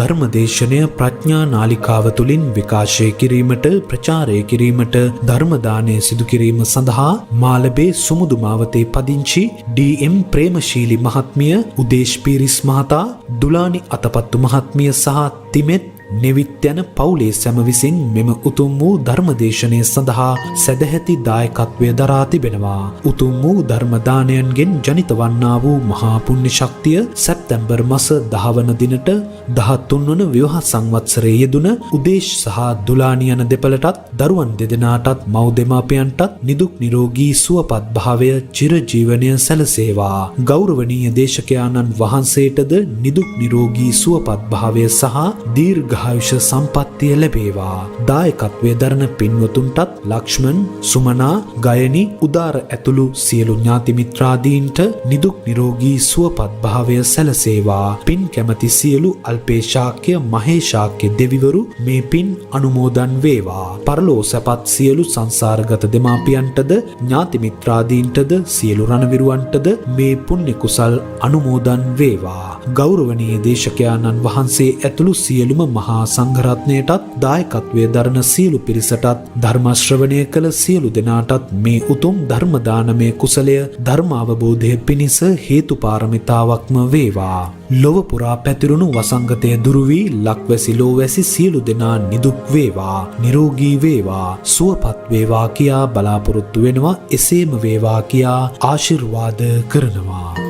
ධර්මදේශනය ප්‍රඥා නාලිකාව තුළින් විකාශය කිරීමට ප්‍රචාරය කිරීමට ධර්ම දානය සිදු කිරීම සඳහා මාලබේ සුමුදු මාවතේ පදිංචි ඩී.එම්. ප්‍රේමශීලි මහත්මිය, උදේශ් පීරිස් මහතා, දුලානි අතපත්තු මහත්මිය සහ තිමෙත් නෙවිත් යන පවුලේ සැම විසින් මෙම උතුම් වූ ධර්මදේශනය සඳහා සැදැහැති දායකත්වය දරා තිබෙනවා. උතුම් වූ ධර්ම දානයන්ගෙන් ජනිත වන්නා වූ මහා පුණ්‍ය ශක්තිය සැප්තැම්බර් මාස 10 වන දිනට 13 වන විවාහ සංවත්සරයේ යෙදුන උදේශ් සහ දුලානි යන දෙපළටත් දරුවන් දෙදෙනාටත් මව් දෙමාපියන්ටත් නිදුක් නිරෝගී සුවපත් භාවය චිරජීවනය සැලසේවා. ගෞරවනීය දේශකයාණන් වහන්සේටද නිදුක් නිරෝගී සුවපත් භාවය සහ දීර්ඝ ආයුෂ සම්පත්තිය ලැබේවා. දායකත්වයේ දරන පින්වතුන්ටත් ලක්ෂ්මන්, සුමනා, ගයනි, උදාර ඇතුළු සියලු ඥාති මිත්‍රාදීන්ට නිදුක් නිරෝගී සුවපත් භාවය සැලසේවා. පින් කැමැති සියලු අල්පේශාක්‍ය මහේශාක්‍ය දෙවිවරු මේ පින් අනුමෝදන් වේවා. පරලෝ සැපත් සියලු සංසාරගත දෙමාපියන්ටද ඥාති මිත්‍රාදීන්ටද සියලු රණවිරුවන්ටද මේ පුණ්‍ය කුසල් අනුමෝදන් වේවා. ගෞරවනීය දේශකයාණන් වහන්සේ ඇතුළු සියලුම මහා සංඝරත්නයටත් දායකත්වයේ දරන සියලු පිරිසටත් ධර්ම ශ්‍රවණය කළ සියලු දෙනාටත් මේ උතුම් ධර්ම දානමය කුසලය ධර්ම අවබෝධය පිණිස හේතු පාරමිතාවක්ම වේවා. ලොව පුරා පැතිරුණු වසංගතය දුරු වී ලක්වැසි ලෝවැසි සියලු දෙනා නිදුක් වේවා, නිරෝගී වේවා, සුවපත් වේවා කියා බලාපොරොත්තු වෙනවා. එසේම වේවා කියා ආශිර්වාද කරනවා.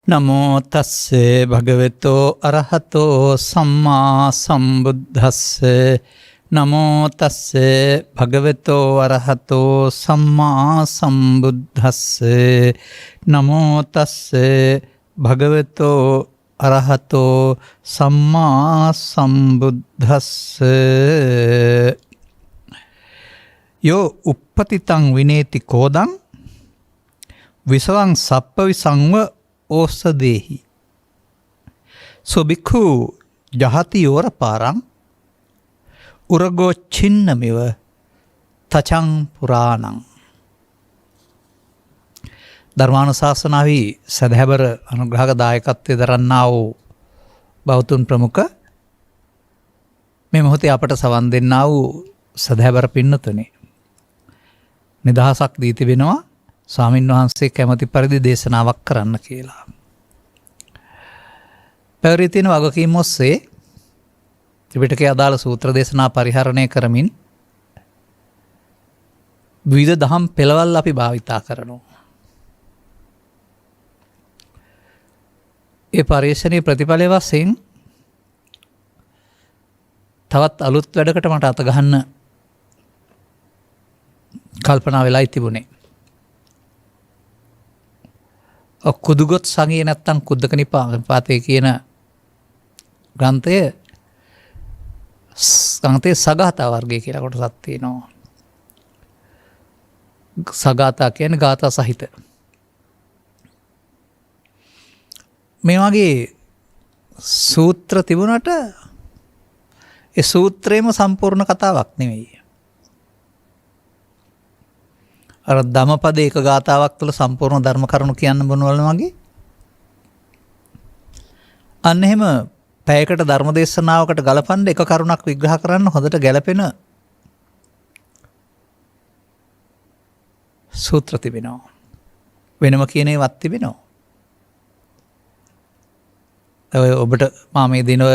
නමෝ තස්සේ භගවතෝ අරහතෝ සම්මා සම්බුද්දස්සේ. නමෝ තස්සේ භගවතෝ අරහතෝ සම්මා සම්බුද්දස්සේ. නමෝ තස්සේ භගවතෝ අරහතෝ සම්මා සම්බුද්දස්සේ. යෝ uppatiතං විනේති කෝදං විසවං සප්පවිසංව ඕසදේහි. සොබික්ඛු ජහති යෝර පාරං උරගෝ චින්නමිව තචං පුරාණං. ධර්මානුශාසනාවේ සදහැබර අනුග්‍රහක දායකත්වයේ දරන්නා වූ බෞතුන් ප්‍රමුඛ මේ මොහොතේ අපට සවන් දෙන්නා වූ සදහැබර පින්නතුනි, නිදහසක් දී තිබෙනවා ස්වාමින් වහන්සේ කැමති පරිදි දේශනාවක් කරන්න කියලා. පැවරී තියෙන වගකීම් ඔස්සේ ත්‍රිපිටකයේ අදාළ සූත්‍ර දේශනා පරිහරණය කරමින් විවිධ දහම් පෙළවල් අපි භාවිතා කරනවා. ඒ පරිශ්‍රණයේ ප්‍රතිඵලය වශයෙන් තවත් අලුත් වැඩකට මට අත ගහන්න කල්පනා වෙලායි තිබුණේ. කුදුගොත් සංගයේ නැත්තම් කුද්දක නිපාතේ කියන ග්‍රන්ථයේ සගාථා වර්ගය කියලා කොටසක් තියෙනවා. සගාථා කියන්නේ ගාථා සහිත. මේ වගේ සූත්‍ර තිබුණට ඒ සූත්‍රයේම සම්පූර්ණ කතාවක් නෙවෙයි. අර ධම්මපදයේ එක ගාතාවක් තුළ සම්පූර්ණ ධර්ම කරුණු කියන්න බොනවල වගේ. අන්න එහෙම පැයකට ධර්ම දේශනාවකට ගලපන්න එක කරුණක් විග්‍රහ කරන්න හොඳට ගැලපෙන සූත්‍ර තිබෙනවා. වෙනම කියන ඒවත් තිබෙනවා. ඔය ඔබට මා මේ දිනව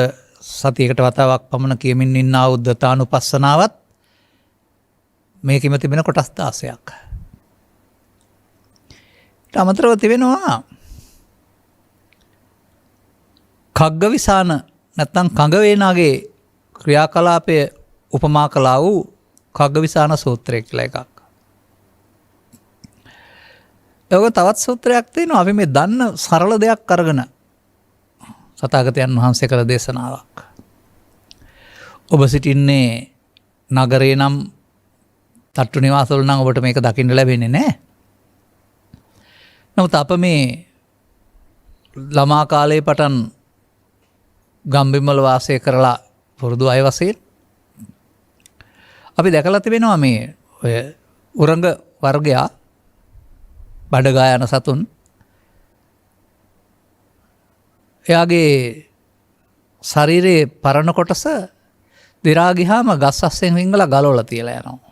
සතියකට වතාවක් පමණ කියමින් ඉන්න උද්දතානුපස්සනාවත් මේකෙම තිබෙන කොටස් 16ක්. අමතරව තිබෙනවා කග්ගවිසාන නැත්නම් කඟවේනාගේ ක්‍රියාකලාපය උපමා කළා වූ කග්ගවිසාන සූත්‍රය කියලා එකක්. ඒක තවත් සූත්‍රයක් තියෙනවා. අපි මේ දන්න සරල දෙයක් අරගෙන සතාගතයන් වහන්සේ කළ දේශනාවක්. ඔබ සිටින්නේ නගරේ නම් තට්ටු නිවාසවල නම් ඔබට මේක දකින්න ලැබෙන්නේ නැහැ. නමුත් අප මේ ළමා කාලයේ පටන් ගම්බිම්වල වාසය කරලා පුරුදු අය වශයෙන් අපි දැකලා තිබෙනවා මේ ඔය උරංග වර්ගයා බඩගා යන සතුන් එයාගේ ශරීරයේ පරණ කොටස දිරා ගියාම ගස් අස්සෙන් විංගලා ගලවලා තියලා යනවා.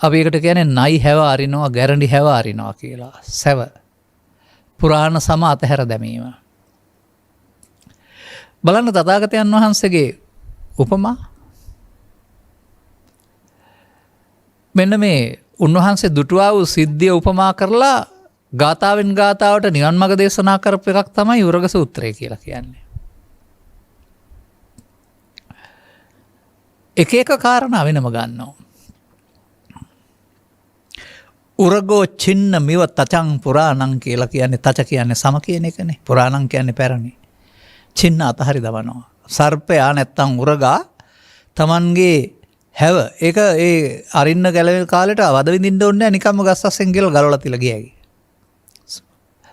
අපි ඒකට කියන්නේ නයි හැව අරිනවා, ගැරන්ඩි හැව අරිනවා කියලා. සැව. පුරාණ සම අතහැර දැමීම. බලන්න තථාගතයන් වහන්සේගේ උපමා. මෙන්න මේ උන්වහන්සේ දුටුවා වූ සිද්ධිය උපමා කරලා ගාථාවෙන් ගාථාවට නිවන් මඟ දේශනා කරපු එකක් තමයි උරග සූත්‍රය කියලා කියන්නේ. එක එක කාරණා වෙනම ගන්නවා. උරගෝ චින්න මිව තචං පුරාණං කියලා කියන්නේ තච කියන්නේ සම කියන එකනේ. පුරාණං කියන්නේ පැරණි. චින්න අතහරි දවනවා. සර්පයා නැත්තම් උරගා තමන්ගේ හැව ඒක ඒ අරින්න ගැලවෙන කාලෙට වද විඳින්න ඕනේ නැහැ. නිකම්ම ගස් අස්සෙන් ගිහලා ගලවලා තියලා ගියයි.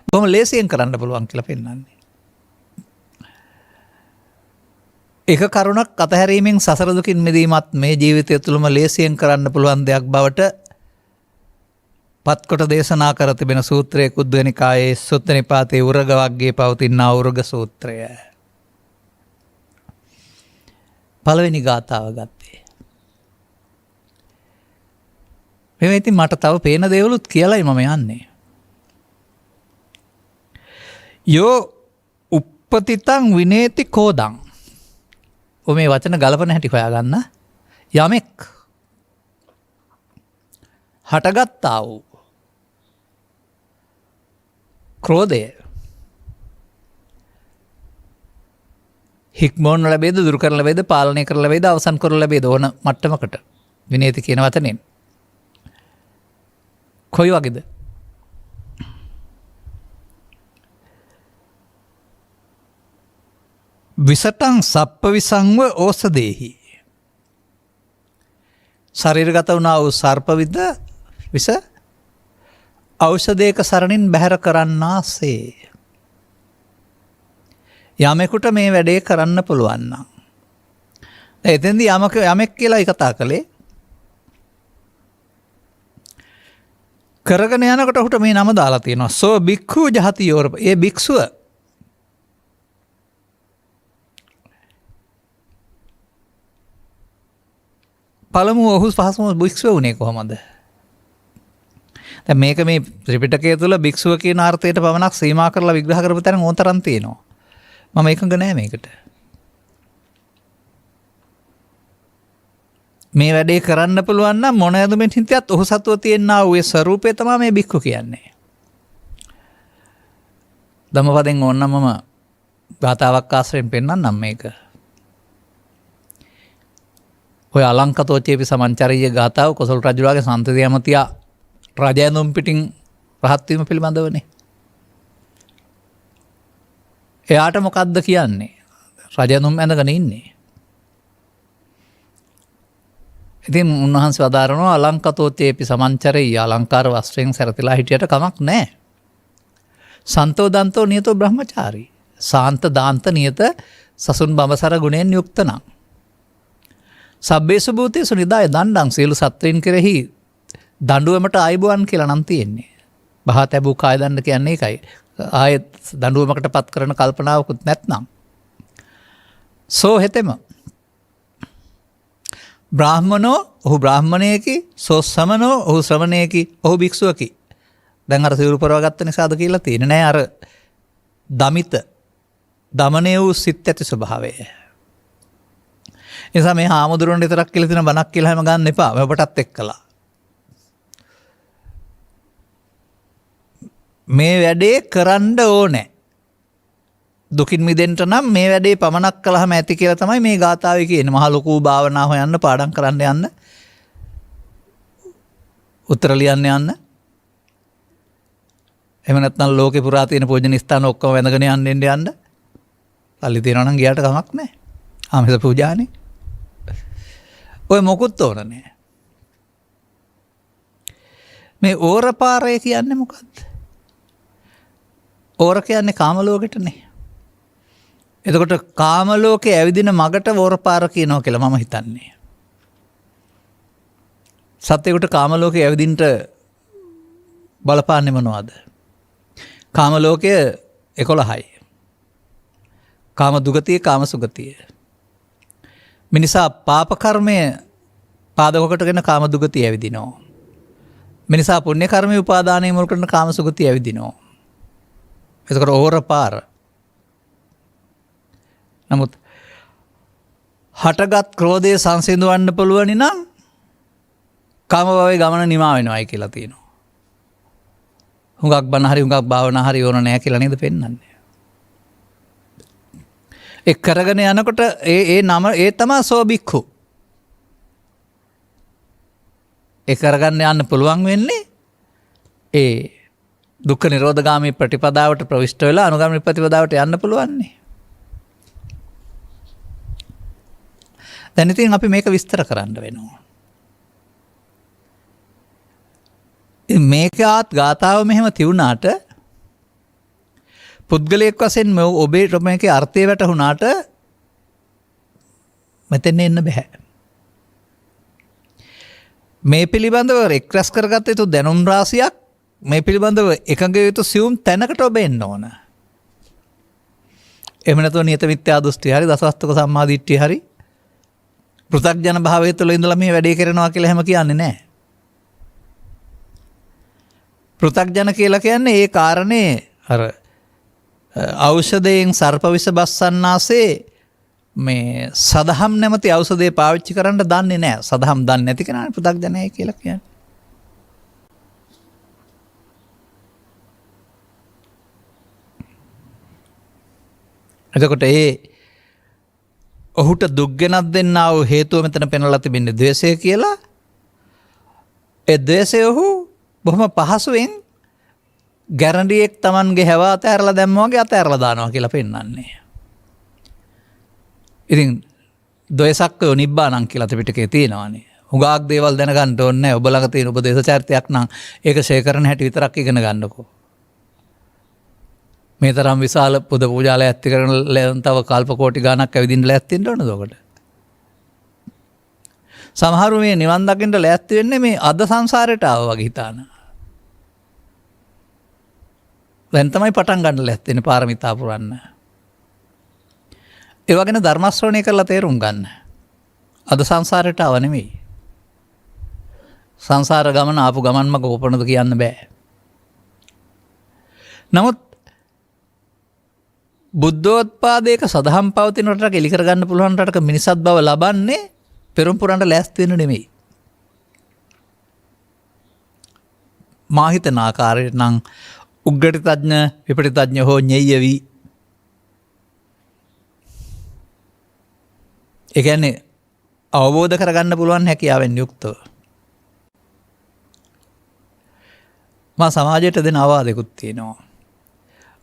බොහොම ලේසියෙන් කරන්න පුළුවන් කියලා පෙන්වන්නේ. එක කරුණක් අතහැරීමෙන් සසර දුකින් මිදීමත් මේ ජීවිතය තුළම ලේසියෙන් කරන්න පුළුවන් දෙයක් බවට පත්කොට දේශනා කර තිබෙන සූත්‍රයේ කුද්දනිකායේ සුත්ත නිපාතේ උරග වර්ගයේ පවතිනා උරග සූත්‍රය. පළවෙනි ගාථාව ගත්තේ. මේ ඉතින් මට තව පේන දේවලුත් කියලායි මම යන්නේ. යෝ උප්පතිතං විනේති කෝදං. ඔ මේ වචන ගලපන හැටි හොයාගන්න. යමෙක් හටගත්තා වූ ක්‍රෝධය හික්මෝන් ලැබේද, දුරු කරලා ලැබේද, පාලනය කරලා ලැබේද, අවසන් කරලා ලැබේද ඕන මට්ටමකට විනේති කියන වචනෙන්. කොයි වගේද? විසටං සප්ප විසංව ඕසදේහි. ශරීරගත වුණා වූ සර්පවිද විස ඖෂධයක සරණින් බැහැර කරන්නාසේ. යමෙකුට මේ වැඩේ කරන්න පුළුවන් නම්. එතෙන්දී යමෙක් කියලා කතා කළේ. කරගෙන යනකොට ඔහුට මේ නම දාලා තියෙනවා. සෝ බික්ඛු ජහති යෝරප. ඒ භික්ෂුව පළමුව ඔහු පහසුම භික්ෂුව වුණේ කොහොමද? දැන් මේක මේ ත්‍රිපිටකය තුළ භික්ෂුව කියන අර්ථයට පමණක් සීමා කරලා විග්‍රහ කරපු තැන ඕතරම් තියෙනවා. මම එකඟ නෑ මේකට. මේ වැඩේ කරන්න පුළුවන් නම් මොන ඇඳුමෙන් හිටියත් ඔහු සතුව තියෙනා වූ ඒ ස්වરૂපය තමයි මේ භික්ඛු කියන්නේ. ධම්මපදයෙන් ඕනනම් මම ගාථාවක් ආශ්‍රයෙන් පෙන්නන්නම් මේක. ඔය අලංකතෝචේපි සමංචරීය ගාථාව කොසල් රජුගේ සන්තති ඇමතියා රජ ඇඳුම් පිටින් රහත් වීම පිළිබඳවනේ. එයාට මොකද්ද කියන්නේ? රජ ඇඳුම් ඇඳගෙන ඉන්නේ. ඉතින් උන්වහන්සේ වදාරනවා අලංකතෝචේපි සමංචරීය අලංකාර වස්ත්‍රයෙන් සැරතිලා හිටියට කමක් නැහැ. සන්තෝ දන්තෝ නියතෝ බ්‍රහ්මචාරී. සාන්ත දාන්ත නියත සසුන් බඹසර ගුණයෙන් යුක්ත නම්. සබ්බේසු භූතේසු නිදාය දණ්ඩං. සියලු සත්වයින් කෙරෙහි දඬුවමට ආයුබෝවන් කියලා නම් තියෙන්නේ. බහා තැබූ කාය දණ්ඩ කියන්නේ ඒකයි. ආයෙත් දඬුවමකට පත් කරන කල්පනාවකුත් නැත්නම්. සෝ හෙතෙම බ්‍රාහ්මනෝ ඔහු බ්‍රාහ්මණයෙකි, සෝ සමනෝ ඔහු ශ්‍රමණයෙකි, ඔහු භික්ෂුවකි. දැන් අර සිවුරු පරවගත්ත නිසාද කියලා තියෙන්නේ නෑ. අර දමිත දමනය වූ සිත් ඇති ස්වභාවය. නිසා මේ හාමුදුරුවන්ට විතරක් කියලා තියෙන බණක් කියලා හැම ගන්න එපා. ඔබටත් එක්කලා. මේ වැඩේ කරන්න ඕනේ. දුකින් මිදෙන්න නම් මේ වැඩේ පමනක් කළාම ඇති කියලා තමයි මේ ගාථාවේ කියන්නේ. මහ ලොකු භාවනා හොයන්න, පාඩම් කරන්න යන්න, උත්තර ලියන්න යන්න. එහෙම නැත්නම් ලෝකේ පුරා තියෙන පූජන ස්ථාන ඔක්කොම වැඳගෙන යන්න. පල්ලි තියනවා නම් ගියාට කමක් නැහැ. ආමිස පූජානේ. ඔය මොකුත් ඕන නැහැ. මේ ඕරපාරය කියන්නේ මොකද්ද? ඕර කියන්නේ කාම ලෝකෙටනේ. එතකොට කාම ලෝකේ ඇවිදින මගට ඕරපාර කියනවා කියලා මම හිතන්නේ. සත්‍යයට කාම ලෝකේ ඇවිදින්න බලපාන්නේ මොනවද? කාම ලෝකය 11යි. කාම දුගතිය කාම සුගතිය. මිනිසා පාප කර්මය පාදක කොටගෙන කාම දුගතිය ඇවිදිනවා. මිනිසා පුණ්‍ය කර්මය උපාදානය මුල් කරන කාම සුගතිය ඇවිදිනවා. එතකොට ඕර පාර. නමුත් හටගත් ක්‍රෝධය සංසිඳවන්න පුළුවනි නම් කාම භවයේ ගමන නිමා වෙනවායි කියලා තියෙනවා. හුඟක් බණ හරි හුඟක් භාවනා හරි ඕන නැහැ කියලා නේද පෙන්වන්නේ. ඒ කරගෙන යනකොට ඒ නම ඒ තමයි සෝබික්ඛු. ඒ කරගන්න යන්න පුළුවන් වෙන්නේ ඒ දුක්ඛ නිරෝධගාමී ප්‍රතිපදාවට ප්‍රවිෂ්ඨ වෙලා අනුගාමී ප්‍රතිපදාවට යන්න පුළුවන්නේ. දැන් ඉතින් අපි මේක විස්තර කරන්න වෙනවා. මේකත් ගාථාව මෙහෙම තිවුණාට පුද්ගලයෙක් වශයෙන් ඔබේ මේකේ අර්ථය වැටහුණාට මෙතෙන් එන්න බෑ. මේ පිළිබඳව එක්රැස් කරගත්ත යුතු දැනුම් රාශියක් මේ පිළිබඳව එකඟ යුතු සියුම් තැනකට ඔබ එන්න ඕන. එහෙම නැතුව නියත මිත්‍යා දෘෂ්ටි හරි දසවස්තුක සම්මාදිට්ඨිය හරි පෘථග්ජන භාවය තුළ ඉඳලා මේ වැඩේ කරනවා කියලා එහෙම කියන්නේ නැහැ. පෘථග්ජන කියලා කියන්නේ ඒ කාරණේ අර ඖෂධයෙන් සර්ප විෂ බස්සන්නාසේ මේ සදහම් නැමැති ඖෂධය පාවිච්චි කරන්න දන්නේ නැහැ. සදහම් දන්නේ නැති කෙනානේ පෘථග්ජනයයි කියලා කියන්නේ. එතකොට ඔහුට දුක් ගෙනත් දෙන්නා වූ හේතුව මෙතන පෙන්වලා තිබෙන්නේ ද්වේෂය කියලා. ඒ ද්වේෂය ඔහු බොහොම පහසුවෙන් ගැරන්ඩියෙක් Tamanගේ හැව අතහැරලා දැම්මා වගේ අතහැරලා දානවා කියලා පෙන්වන්නේ. ඉතින් ද්වේෂක්කෝ නිබ්බානං කියලා ත්‍රිපිටකයේ තියෙනවානේ. හුඟක් දේවල් දැනගන්න ඕනේ නැහැ. ඔබ ළඟ තියෙන උපදේශ චරිතයක් නම් ඒක ෂෙයා කරන හැටි විතරක් ඉගෙන ගන්නකෝ. මේ තරම් විශාල පුද පූජාලය ඇත්ති කරන තව කල්ප කෝටි ගාණක් ඇවිදින්න ලෑස්ති වෙන්න ඕනද ඔකට? සමහරු මේ නිවන් දකින්න ලෑස්ති වෙන්නේ මේ අද සංසාරයට ආවා වගේ හිතාන. දැන් තමයි පටන් ගන්න ලෑස්ති වෙන්නේ පාරමිතා පුරන්න. ඒ වගේන ධර්ම ශ්‍රවණය කරලා තේරුම් ගන්න. අද සංසාරයට ආව නෙමෙයි. සංසාර ගමන ආපු ගමන්ම කොපමණද කියන්න බෑ. නමුත් බුද්ධෝත්පාදයක සදහම් පවතින රටක එලි කරගන්න පුළුවන් රටක මිනිසත් බව ලබන්නේ පෙරම් පුරන්ට ලෑස්ති වෙන නෙමෙයි. මා හිතන ආකාරයට නම් උග්ගටිතඥ විපටිතඥ හෝ ඤෙය්‍යවි. ඒ කියන්නේ අවබෝධ කරගන්න පුළුවන් හැකියාවෙන් යුක්තව. මා සමාජයට දෙන අවවාදයකුත් තියෙනවා.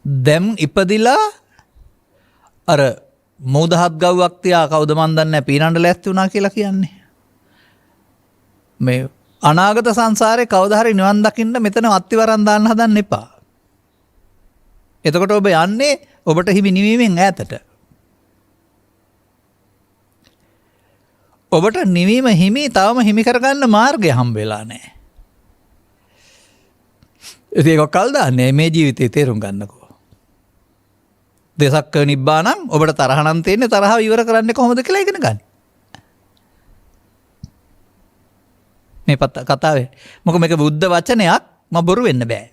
දැන් ඉපදිලා අර මෝදහත් ගව්වක් තියා කවුද මන් දන්නේ නැහැ පීනන්න ලෑස්ති වුණා කියලා කියන්නේ. මේ අනාගත සංසාරේ කවදා හරි නිවන් දකින්න මෙතන අත්තිවරන් දාන්න හදන්න එපා. එතකොට ඔබ යන්නේ ඔබට හිමි නිවීමෙන් ඈතට. ඔබට නිවීම හිමි තවම හිමි කරගන්න මාර්ගය හම්බ වෙලා නැහැ. ඒක කල් දාන්නේ මේ ජීවිතේ තේරුම් ගන්නකෝ. දේසක්ක නිබ්බානං ඔබට තරහ නම් තියෙන්නේ තරහව ඉවර කරන්නේ කොහොමද කියලා ඉගෙන ගන්න. මේ කතාවේ මොකද මේක බුද්ධ වචනයක් මම බොරු වෙන්න බෑ.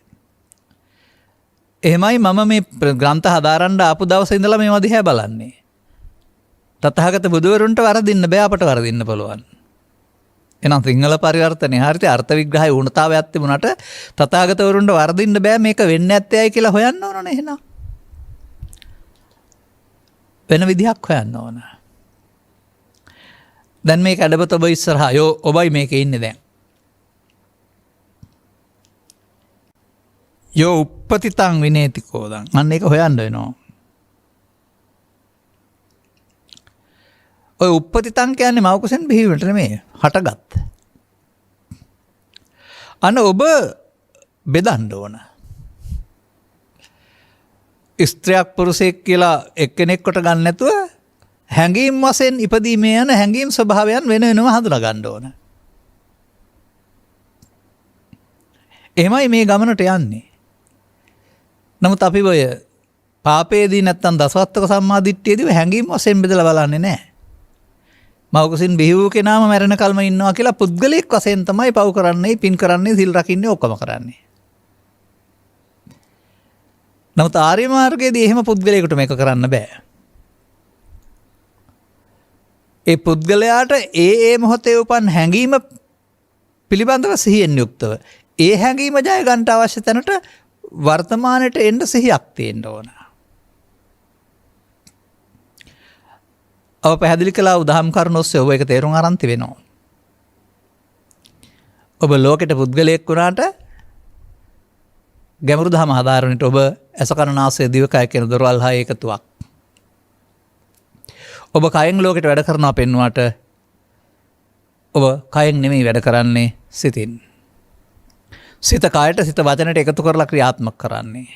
එහෙමයි මම මේ ග්‍රන්ථ හදාරන්න ආපු දවසේ ඉඳලා මේවා දිහා බලන්නේ. තථාගත බුදුවරුන්ට වරදින්න බෑ අපට වරදින්න පුළුවන්. එහෙනම් සිංහල පරිවර්තනයේ හරියට අර්ථ විග්‍රහය වුණතාවයක් තිබුණාට තථාගතවරුන්ට වරදින්න බෑ මේක වෙන්නේ නැත්තේයි කියලා හොයන්න ඕනනේ එහෙනම්. වෙන විදිහක් හොයන්න ඕන. දැන් මේක අඩබත ඔබ ඉස්සරහා ඔබයි මේකේ ඉන්නේ දැන්. යෝ උප්පතිතං විනේතිකෝ දන්. අන්න ඒක හොයන්න වෙනවා. ඔය උප්පතිතං කියන්නේ මව කුසෙන් බිහිවීමට නෙමෙයි හටගත්. අන්න ඔබ බෙදන්න ඕන. ස්ත්‍රියක් පුරුෂයෙක් කියලා එක්කෙනෙක් කොට ගන්න නැතුව හැඟීම් වශයෙන් ඉපදීමේ යන හැඟීම් ස්වභාවයන් වෙන වෙනම හඳුනා ගන්න ඕන. එහෙමයි මේ ගමනට යන්නේ. නමුත් අපි ඔය පාපයේදී නැත්තම් දසවත්තක සම්මාදිට්ඨියේදී හැඟීම් වශයෙන් බෙදලා බලන්නේ නැහැ. මවකුසින් බිහි වූ කෙනාම මැරෙන කල්ම ඉන්නවා කියලා පුද්ගලයෙක් වශයෙන් තමයි පව් කරන්නේ, පින් කරන්නේ, සිල් රකින්නේ ඔක්කොම කරන්නේ. නමුත් ආර්ය මාර්ගයේදී එහෙම පුද්ගලයෙකුට මේක කරන්න බෑ. ඒ පුද්ගලයාට ඒ මොහොතේ උපන් හැඟීම පිළිබඳව සිහියෙන් යුක්තව ඒ හැඟීම ජය ගන්නට අවශ්‍ය තැනට වර්තමානයට එන්න සිහියක් තියෙන්න ඕන. ඔබ පැහැදිලි කළා උදාහම් කරුණු ඔස්සේ ඔබ ඒක තේරුම් අරන් තිබෙනවා. ඔබ ලෝකෙට පුද්ගලයෙක් වුණාට ගැඹුරු දහම හදාරන්නට ඔබ ඇසකරනාසය දිවකය කියන දොරවල් හය එකතුවක්. ඔබ කයෙන් ලෝකෙට වැඩ කරනවා පෙන්වාට ඔබ කයෙන් නෙමෙයි වැඩ කරන්නේ සිතින්. සිත කයට සිත වචනට එකතු කරලා ක්‍රියාත්මක කරන්නේ.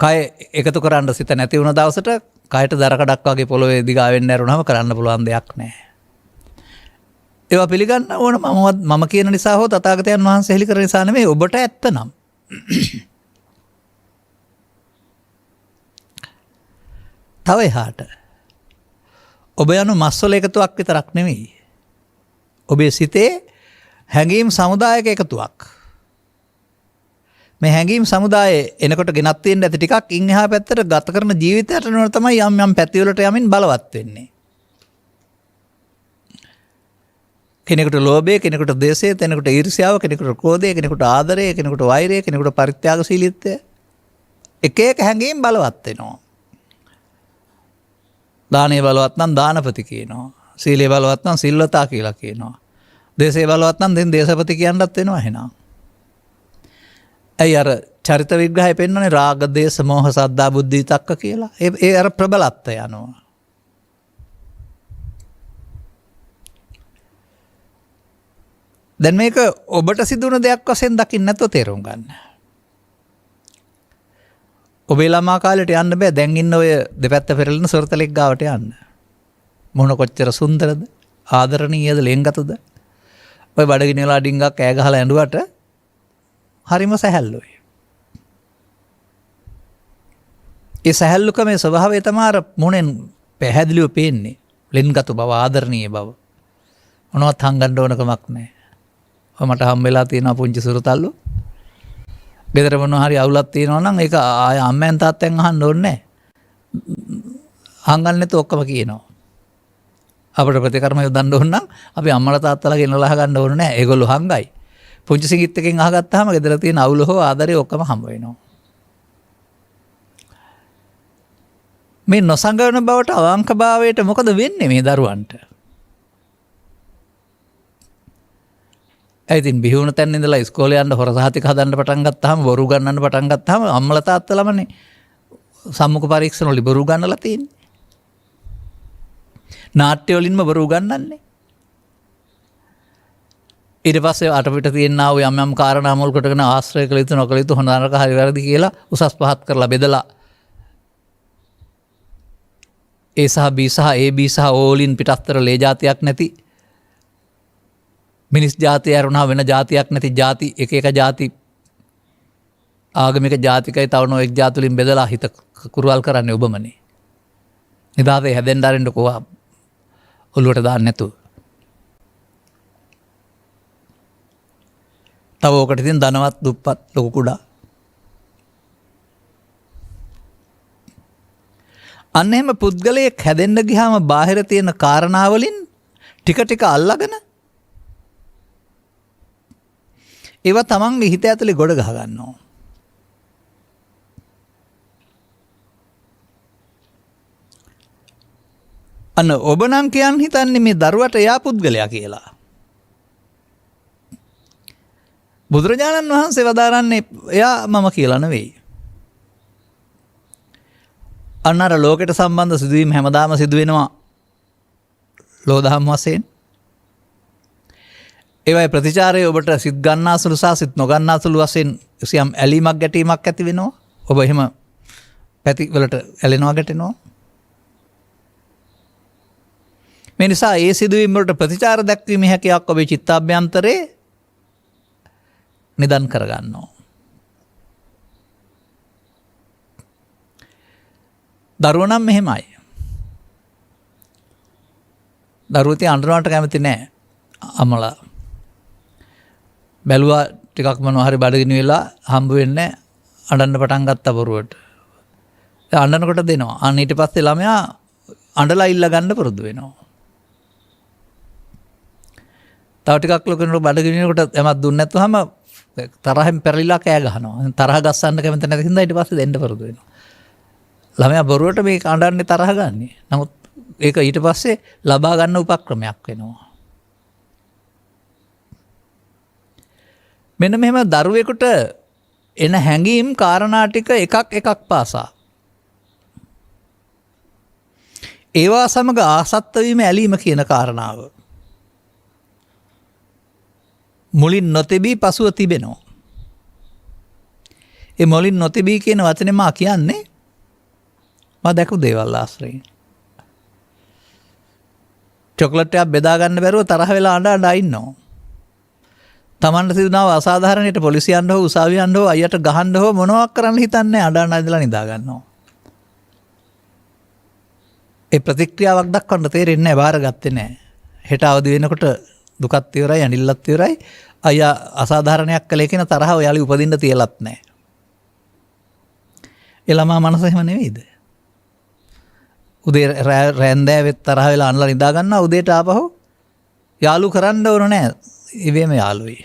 කය එකතු කරන්න සිත නැති වුණ දවසට කයට දරකඩක් වගේ පොළොවේ දිගාවෙන්න ඇරුණාම කරන්න පුළුවන් දෙයක් නැහැ. ඒවා පිළිගන්න ඕන මම කියන නිසා හෝ තථාගතයන් වහන්සේ හෙළි කරන නිසා නෙමෙයි ඔබට ඇත්ත නම්. තව එහාට ඔබ යනු මස්වල එකතුවක් විතරක් නෙමෙයි. ඔබේ සිතේ හැඟීම් සමුදායක එකතුවක්. මේ හැඟීම් සමුදායේ එනකොට ගෙනත් තියෙන්න ඇති ටිකක් ඉන් එහා පැත්තට ගත කරන ජීවිතයට නෝන තමයි යම් පැතිවලට යමින් බලවත් වෙන්නේ. කෙනෙකුට ලෝභය, කෙනෙකුට ද්වේෂය, කෙනෙකුට ඊර්ෂ්‍යාව, කෙනෙකුට ක්‍රෝධය, කෙනෙකුට ආදරය, කෙනෙකුට වෛරය, කෙනෙකුට පරිත්‍යාගශීලීත්වය. එක එක හැඟීම් බලවත් වෙනවා. දානය බලවත් නම් දානපති කියනවා. සීලය බලවත් නම් සිල්වතා කියලා කියනවා. දේශය බලවත් නම් දැන් දේශපති කියන්නත් වෙනවා එහෙනම්. ඇයි අර චරිත විග්‍රහය පෙන්වන්නේ රාග, දේශ, මෝහ, සද්ධා, බුද්ධි, විතක්ක කියලා. ඒ අර ප්‍රබලත්වය යනවා. දැන් මේක ඔබට සිදුවන දෙයක් වශයෙන් දකින්න නැතුව තේරුම් ගන්න. ඔබේ ළමා කාලේට යන්න බෑ. දැන් ඉන්න ඔය දෙපැත්ත පෙරලෙන සොරතලෙක් ගාවට යන්න. මොන කොච්චර සුන්දරද, ආදරණීයද, ලෙන්ගතද. ඔය බඩගිනි වල ඩිංගක් ඈ ගහලා ඇඬුවට හරිම සැහැල්ලුයි. ඒ සැහැල්ලුකමේ ස්වභාවය තමයි අර මොනෙන් පැහැදිලිව පේන්නේ. ලෙන්ගතු බව, ආදරණීය බව. මොනවත් හංගන්න ඕන කමක් නැහැ. මට හම්බෙලා තියෙනවා පුංචි සුරතල්ලු. ගෙදර මොනවා හරි අවුලක් තියෙනවා නම් ඒක ආය අම්මෙන් තාත්තෙන් අහන්න ඕනේ නැහැ. හංගන්න නැතුව ඔක්කොම කියනවා. අපිට ප්‍රතිකර්ම යොදන්න ඕන නම් අපි අම්මලා තාත්තලා ගෙනලා අහගන්න ඕනේ නැහැ. ඒගොල්ලෝ හංගයි. පුංචි සිඟිත් එකෙන් අහගත්තාම ගෙදර තියෙන අවුල හෝ ආදරේ ඔක්කොම හම්බ වෙනවා. මේ නොසංගවන බවට අවංකභාවයට මොකද වෙන්නේ මේ දරුවන්ට? ඉතින් බිහි වුණ තැන ඉඳලා ඉස්කෝලේ යන්න හොර සහතික හදන්න පටන් ගත්තාම, බොරු ගන්නන්න පටන් ගත්තාම අම්මලා තාත්තලාමනේ සම්මුඛ පරීක්ෂණ වල බොරු ගන්නලා තියෙන්නේ. නාට්‍ය වලින්ම බොරු ගන්නන්නේ. ඊට පස්සේ අටපිට තියෙනා වූ යම් කාරණා මුල් කොටගෙන ආශ්‍රය කළ යුතු නොකළ යුතු හොඳ නරක හරි වැරදි කියලා උසස් පහත් කරලා බෙදලා A සහ B සහ AB සහ O වලින් පිටස්තර ලේ જાතියක් නැති මිනිස් ජාතිය ඇරුණා වෙන ජාතියක් නැති ජාති එක ජාති ආගමික ජාතිකයි තව නොඑක් ජාති වලින් බෙදලා හිත කුරුවල් කරන්නේ ඔබමනේ. නිදාසේ හැදෙන්න ආරෙන්න කොහොම ඔළුවට දාන්න නැතුව. තව ඔකට ඉතින් ධනවත් දුප්පත් ලොකු කුඩා. අන්න එහෙම පුද්ගලයෙක් හැදෙන්න ගියාම බාහිර තියෙන කාරණා වලින් ටික ටික අල්ලගෙන ඒවා තමන්ගේ හිත ඇතුලේ ගොඩ ගහ ගන්නවා. අන්න ඔබ නම් කියන් හිතන්නේ මේ දරුවට එයා පුද්ගලයා කියලා. බුදුරජාණන් වහන්සේ වදාරන්නේ එයා මම කියලා නෙවෙයි. අන්න අර ලෝකෙට සම්බන්ධ සිදුවීම් හැමදාම සිදු වෙනවා ලෝදහම් වශයෙන්. ඒවයි ප්‍රතිචාරය ඔබට සිත් ගන්නාසුළු සහ සිත් නොගන්නාසුළු වශයෙන් සියම් ඇලීමක් ගැටීමක් ඇති වෙනවා. ඔබ එහෙම පැති වලට ඇලෙනවා ගැටෙනවා. මේ නිසා ඒ සිදුවීම් වලට ප්‍රතිචාර දක්වීමේ හැකියාවක් ඔබේ චිත්තාභ්‍යන්තරේ නිදන් කරගන්නවා. දරුවෝ නම් මෙහෙමයි. දරුවෝ ඉතින් අඬනවට කැමති නැහැ අම්මලා. බැලුවා ටිකක් මොනවා හරි බඩගිනි වෙලා හම්බ වෙන්නේ අඬන්න පටන් ගත්තා බොරුවට. දැන් අඬනකොට දෙනවා. අන්න ඊට පස්සේ ළමයා අඬලා ඉල්ල ගන්න පුරුදු වෙනවා. තව ටිකක් ලොකු වෙනකොට බඩගිනිනකොට එමත් දුන්නේ නැත්නම් තරහෙන් පෙරලිලා කෑ ගහනවා. තරහ ගස්සන්න කැමති නැති හින්දා ඊට පස්සේ දෙන්න පුරුදු වෙනවා. ළමයා බොරුවට මේක අඬන්නේ තරහ ගන්නේ. නමුත් ඒක ඊට පස්සේ ලබා ගන්න උපක්‍රමයක් වෙනවා. මෙන්න මෙහෙම දරුවෙකුට එන හැඟීම් කාරණා ටික එකක් පාසා. ඒවා සමග ආසත්ත වීම ඇලීම කියන කාරණාව මුලින් නොතිබී පසුව තිබෙනවා. ඒ මුලින් නොතිබී කියන වචනේ මා කියන්නේ මා දැකපු දේවල් ආශ්‍රයෙන්. චොකලට් එකක් බෙදා ගන්න බැරුව තරහ වෙලා අඬ ඉන්නවා. තමන්ට සිදුනාව අසාධාරණයට පොලිසියන්ට හෝ උසාවියන්ට හෝ අයියට ගහන්න හෝ මොනවක් කරන්න හිතන්නේ අඬ ඉඳලා නිදා ගන්නවා. ඒ ප්‍රතික්‍රියාවක් දක්වන්න තේරෙන්නේ නැහැ, බාරගත්තේ නැහැ. හෙට අවදි වෙනකොට දුකත් ඉවරයි, අනිල්ලත් ඉවරයි. අයියා අසාධාරණයක් කළේ කියන තරහ ඔයාලි උපදින්න තියලත් නැහැ. ඒ ළමා මනස එහෙම නෙවෙයිද? උදේ රැන්දෑවෙත් තරහ වෙලා අනලා නිදා ගන්නවා, උදේට ආපහු යාළු කරන්න ඕන නැහැ. ඉවෙම යාළුයි.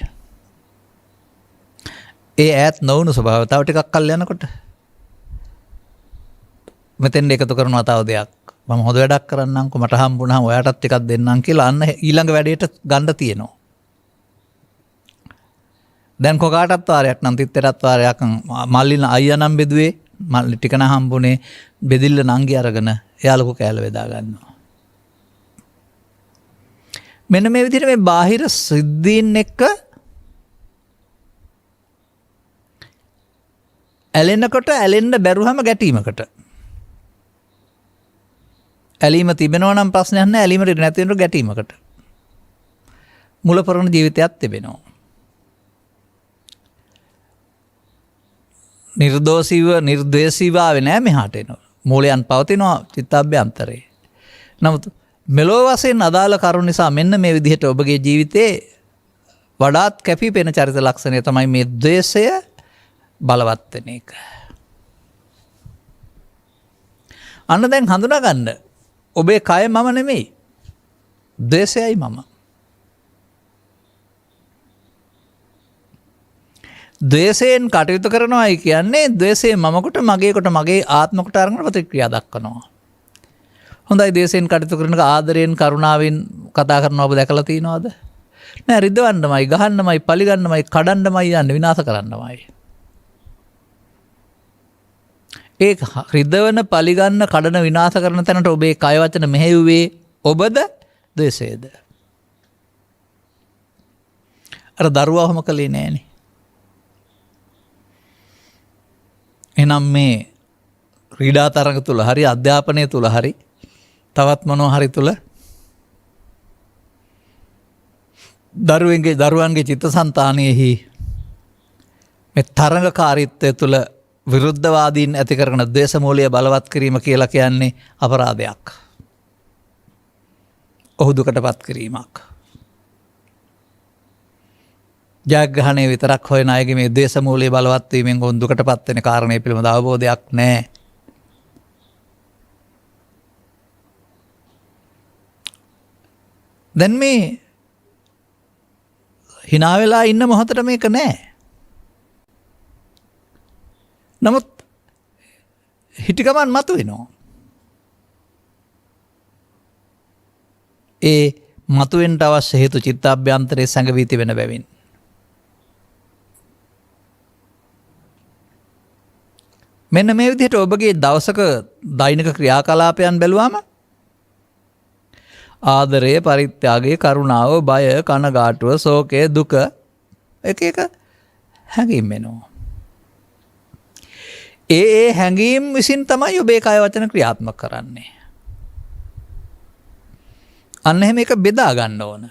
ඒ ඈත් නොවුණු ස්වභාව තව ටිකක් කල් යනකොට මෙතෙන් එකතු කරනවා තව දෙයක්. මම හොඳ වැඩක් කරන්නම්කො, මට හම්බුනහම ඔයාටත් ටිකක් දෙන්නම් කියලා අන්න ඊළඟ වැඩේට ගන්න තියෙනවා. දැන් කොකාටත් වාරයක් නම් තිත්තරත් වාරයක් මල්ලින අයියා නම් බෙදුවේ, මල්ලි ටික නම් හම්බුනේ, බෙදිල්ල නංගි අරගෙන එයා ලොකු කෑල්ල බෙදා ගන්නවා. මෙන්න මේ විදිහට මේ බාහිර සිද්ධීන් එක්ක ඇලෙනකොට ඇලෙන්න බැරුවම ගැටීමකට. ඇලීම තිබෙනවා නම් ප්‍රශ්නයක් නැහැ, ඇලීමට නැති වෙනකොට ගැටීමකට. මුල පුරණ ජීවිතයක් තිබෙනවා. නිර්දෝෂීව නිර්ද්වේෂීව ආවේ නැහැ මෙහාට එනවා. මූලයන් පවතිනවා චිත්තාභ්‍යන්තරේ. නමුත් මෙලෝ වශයෙන් අදාළ කරුණ නිසා මෙන්න මේ විදිහට ඔබගේ ජීවිතේ වඩාත් කැපී පෙනෙන චරිත ලක්ෂණය තමයි මේ ද්වේෂය බලවත් වෙන එක. අන්න දැන් හඳුනා ගන්න. ඔබේ කය මම නෙමෙයි. ද්වේෂයයි මම. ද්වේෂයෙන් කටයුතු කරනවායි කියන්නේ ද්වේෂය මමකට, මගේකට, මගේ ආත්මකට අරගෙන ප්‍රතික්‍රියා දක්වනවා. හොඳයි, ද්වේෂයෙන් කටයුතු කරනක ආදරයෙන් කරුණාවෙන් කතා කරනවා ඔබ දැකලා තියෙනවද? නෑ, රිදවන්නමයි, ගහන්නමයි, පලිගන්නමයි, කඩන්නමයි යන්නේ, විනාශ කරන්නමයි. ඒ රිදවන, පලිගන්න, කඩන, විනාශ කරන තැනට ඔබේ කය වචන මෙහෙයුවේ ඔබද ද්වේෂයද? අර දරුවා ඔහොම කළේ නෑනේ. එහෙනම් මේ ක්‍රීඩා තරඟ තුල හරි, අධ්‍යාපනය තුල හරි, තවත් මොනවා හරි තුල දරුවන්ගේ චිත්තසංතානයෙහි මේ තරඟකාරීත්වය තුල විරුද්ධවාදීන් ඇති කරන ද්වේෂ මූලය බලවත් කිරීම කියලා කියන්නේ අපරාධයක්. ඔහු දුකටපත් කිරීමක්. ජයග්‍රහණය විතරක් හොයන අයගේ මේ ද්වේෂ මූලය බලවත් වීමෙන් ඔවුන් දුකටපත් වෙන කාරණේ පිළිබඳ අවබෝධයක් නැහැ. දැන් මේ hina වෙලා ඉන්න මොහොතට මේක නැහැ. නමුත් හිටිකමන් මතුවෙනවා. ඒ මතුවෙන්න අවශ්‍ය හේතු චිත්තාභ්‍යන්තරයේ සැඟවී තිබෙන බැවින්. මෙන්න මේ විදිහට ඔබගේ දවසක දෛනික ක්‍රියාකලාපයන් බැලුවාම ආදරය, පරිත්‍යාගය, කරුණාව, බය, කනගාටුව, ශෝකය, දුක එක එක හැඟීම් එනවා. ඒ හැඟීම් විසින් තමයි ඔබේ කය වචන ක්‍රියාත්මක කරන්නේ. අන්න එහෙම එක බෙදා ගන්න ඕන.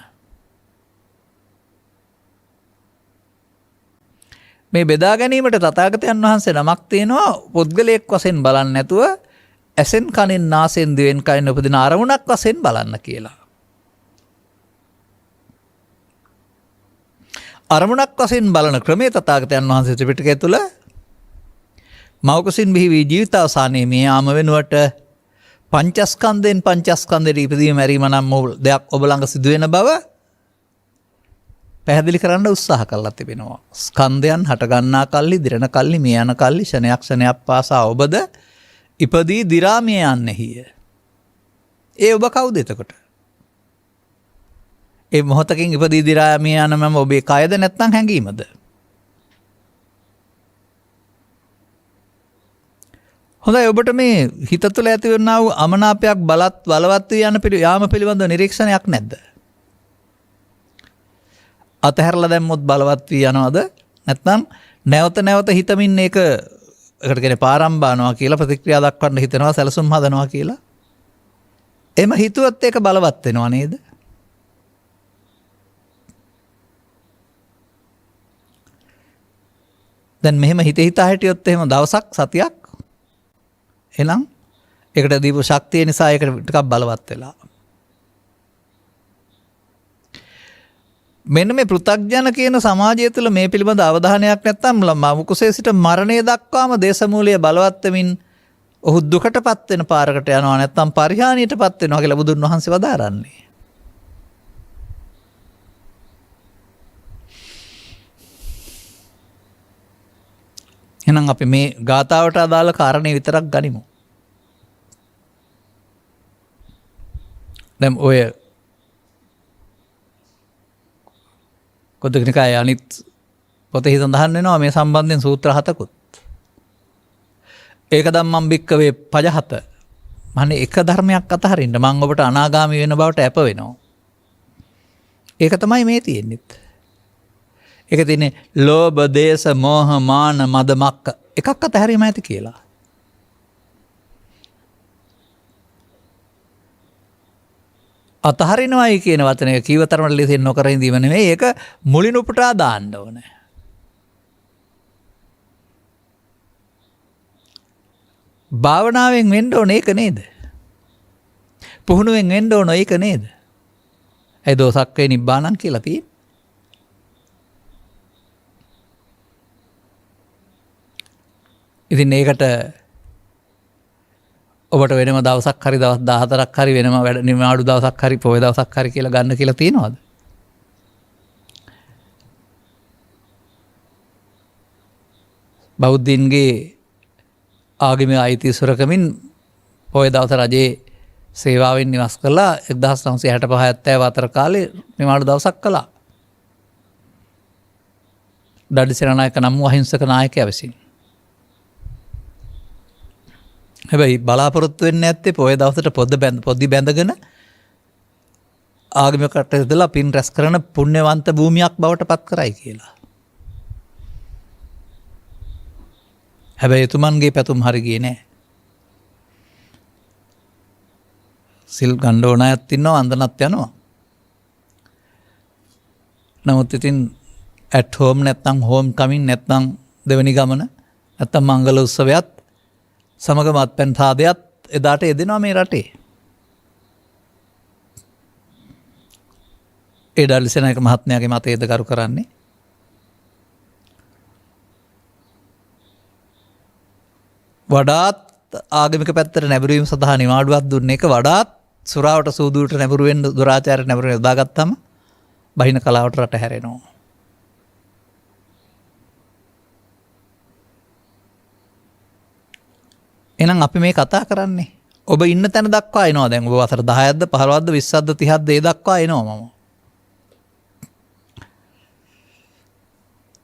මේ බෙදා ගැනීමට තථාගතයන් වහන්සේ නමක් තියෙනවා. පුද්ගලයෙක් වශයෙන් බලන්නේ නැතුව ඇසෙන් කනින් නාසයෙන් දිවෙන් කයින් උපදින අරමුණක් වශයෙන් බලන්න කියලා. අරමුණක් වශයෙන් බලන ක්‍රමයේ තථාගතයන් වහන්සේ ත්‍රිපිටකය තුළ මවකුසින් බිහි වී ජීවිතාවසානයේ මේ යාම වෙනුවට පංචස්කන්ධයෙන් පංචස්කන්ධයට ඉපදීම මැරීම නම් දෙයක් ඔබ ළඟ සිදුවෙන බව පැහැදිලි කරන්න උත්සාහ කරලා තිබෙනවා. ස්කන්ධයන් හටගන්නා කල්ලි, දිරණ කල්ලි, මිය යන කල්ලි, ක්ෂණයක් ක්ෂණයක් පාසා ඔබද ඉපදී දිරා මිය යන්නේහිය. ඒ ඔබ කවුද එතකොට? ඒ මොහොතකින් ඉපදී දිරා මිය යන මම ඔබේ කයද නැත්නම් හැඟීමද? හොඳයි, ඔබට මේ හිත තුළ ඇති වෙනා වූ අමනාපයක් බලවත් වී යන යාම පිළිබඳව නිරීක්ෂණයක් නැද්ද? අතහැරලා දැම්මොත් බලවත් වී යනවද? නැත්නම් නැවත නැවත හිතමින් ඒකට කියන්නේ පාරම්බානවා කියලා, ප්‍රතික්‍රියා දක්වන්න හිතනවා, සැලසුම් හදනවා කියලා. එහෙම හිතුවත් ඒක බලවත් වෙනවා නේද? දැන් මෙහෙම හිතා හිටියොත් එහෙම දවසක් සතියක් එහෙනම් ඒකට දීපු ශක්තිය නිසා ඒකට ටිකක් බලවත් වෙලා. මෙන්න මේ පෘථග්ජන කියන සමාජය තුළ මේ පිළිබඳ අවධානයක් නැත්නම් මවකුසේ සිට මරණය දක්වාම දේශමූලයේ බලවත් වෙමින් ඔහු දුකටපත් වෙන පාරකට යනවා නැත්නම් පරිහානියටපත් වෙනවා කියලා බුදුන් වහන්සේ වදාරන්නේ. එහෙනම් අපි මේ ගාථාවට අදාළ කාරණේ විතරක් ගනිමු. දැන් ඔය කොද්දක නිකායේ අනිත් පොතේ සඳහන් වෙනවා මේ සම්බන්ධයෙන් සූත්‍ර 7කුත්. ඒක ධම්මං භික්කවේ පජහත. මන්නේ එක ධර්මයක් අතහරින්න මම ඔබට අනාගාමී වෙන බවට අප වෙනවා. ඒක තමයි මේ තියෙන්නේ. ඒක තියෙන්නේ ලෝභ, දේශ, මෝහ, මාන, මද, මක්ක එකක් අතහැරීම ඇති කියලා. අතහරිනවයි කියන වචනය කීවතරමට ලෙසින් නොකර ඉඳීම නෙමෙයි, ඒක මුලින් උපුටා දාන්න ඕනේ. භාවනාවෙන් වෙන්න ඕනේ ඒක නේද? පුහුණුවෙන් වෙන්න ඕනේ ඒක නේද? ඒ දෝසක්කේ නිබ්බාණං කියලා තියෙන්නේ. ඉතින් ඒකට ඔබට වෙනම දවසක් හරි දවස් 14ක් හරි වෙනම වැඩ නිමාඩු දවසක් හරි පොය දවසක් හරි කියලා ගන්න කියලා තියෙනවද? බෞද්ධින්ගේ ආගමේ අයිතිය සුරකමින් පොය දවස රජයේ සේවාවෙන් නිවාස කළා 1965 අතර කාලේ නිමාඩු දවසක් කළා. දඩිසේනානායක නම් වූ අහිංසක නායකයා විසින්. හැබැයි බලාපොරොත්තු වෙන්නේ නැත්තේ පොය දවසට පොඩි බැඳගෙන ආගමික කටයුතුලා පින් රැස් කරන පුණ්‍යවන්ත භූමියක් බවට පත් කරයි කියලා. හැබැයි එතුමන්ගේ පැතුම් හරි ගියේ නෑ. සිල් ගන්න ඕන අයත් ඉන්නවා, අන්දනත් යනවා. නමුත් ඉතින් ඇට් හෝම් නැත්නම් හෝම් කමින් නැත්නම් දෙවෙනි ගමන නැත්නම් මංගල උත්සවයත් සමග මත්පැන් සාදයත් එදාට යෙදෙනවා මේ රටේ. ඒ ඩල්සේනායක මහත්මයාගේ මතයද කරු කරන්නේ. වඩාත් ආගමික පැත්තට නැඹුරීම සඳහා නිවාඩුවක් දුන්න එක වඩාත් සුරාවට සූදුවට නැඹුරු වෙන්න දුරාචාරයට නැඹුරු වෙන්න යොදාගත්තම බහින කලාවට රට හැරෙනවා. එහෙනම් අපි මේ කතා කරන්නේ ඔබ ඉන්න තැන දක්වා එනවා. දැන් ඔබ වසර 10ක්ද 15ක්ද 20ක්ද 30ක්ද ඒ දක්වා එනවා මම.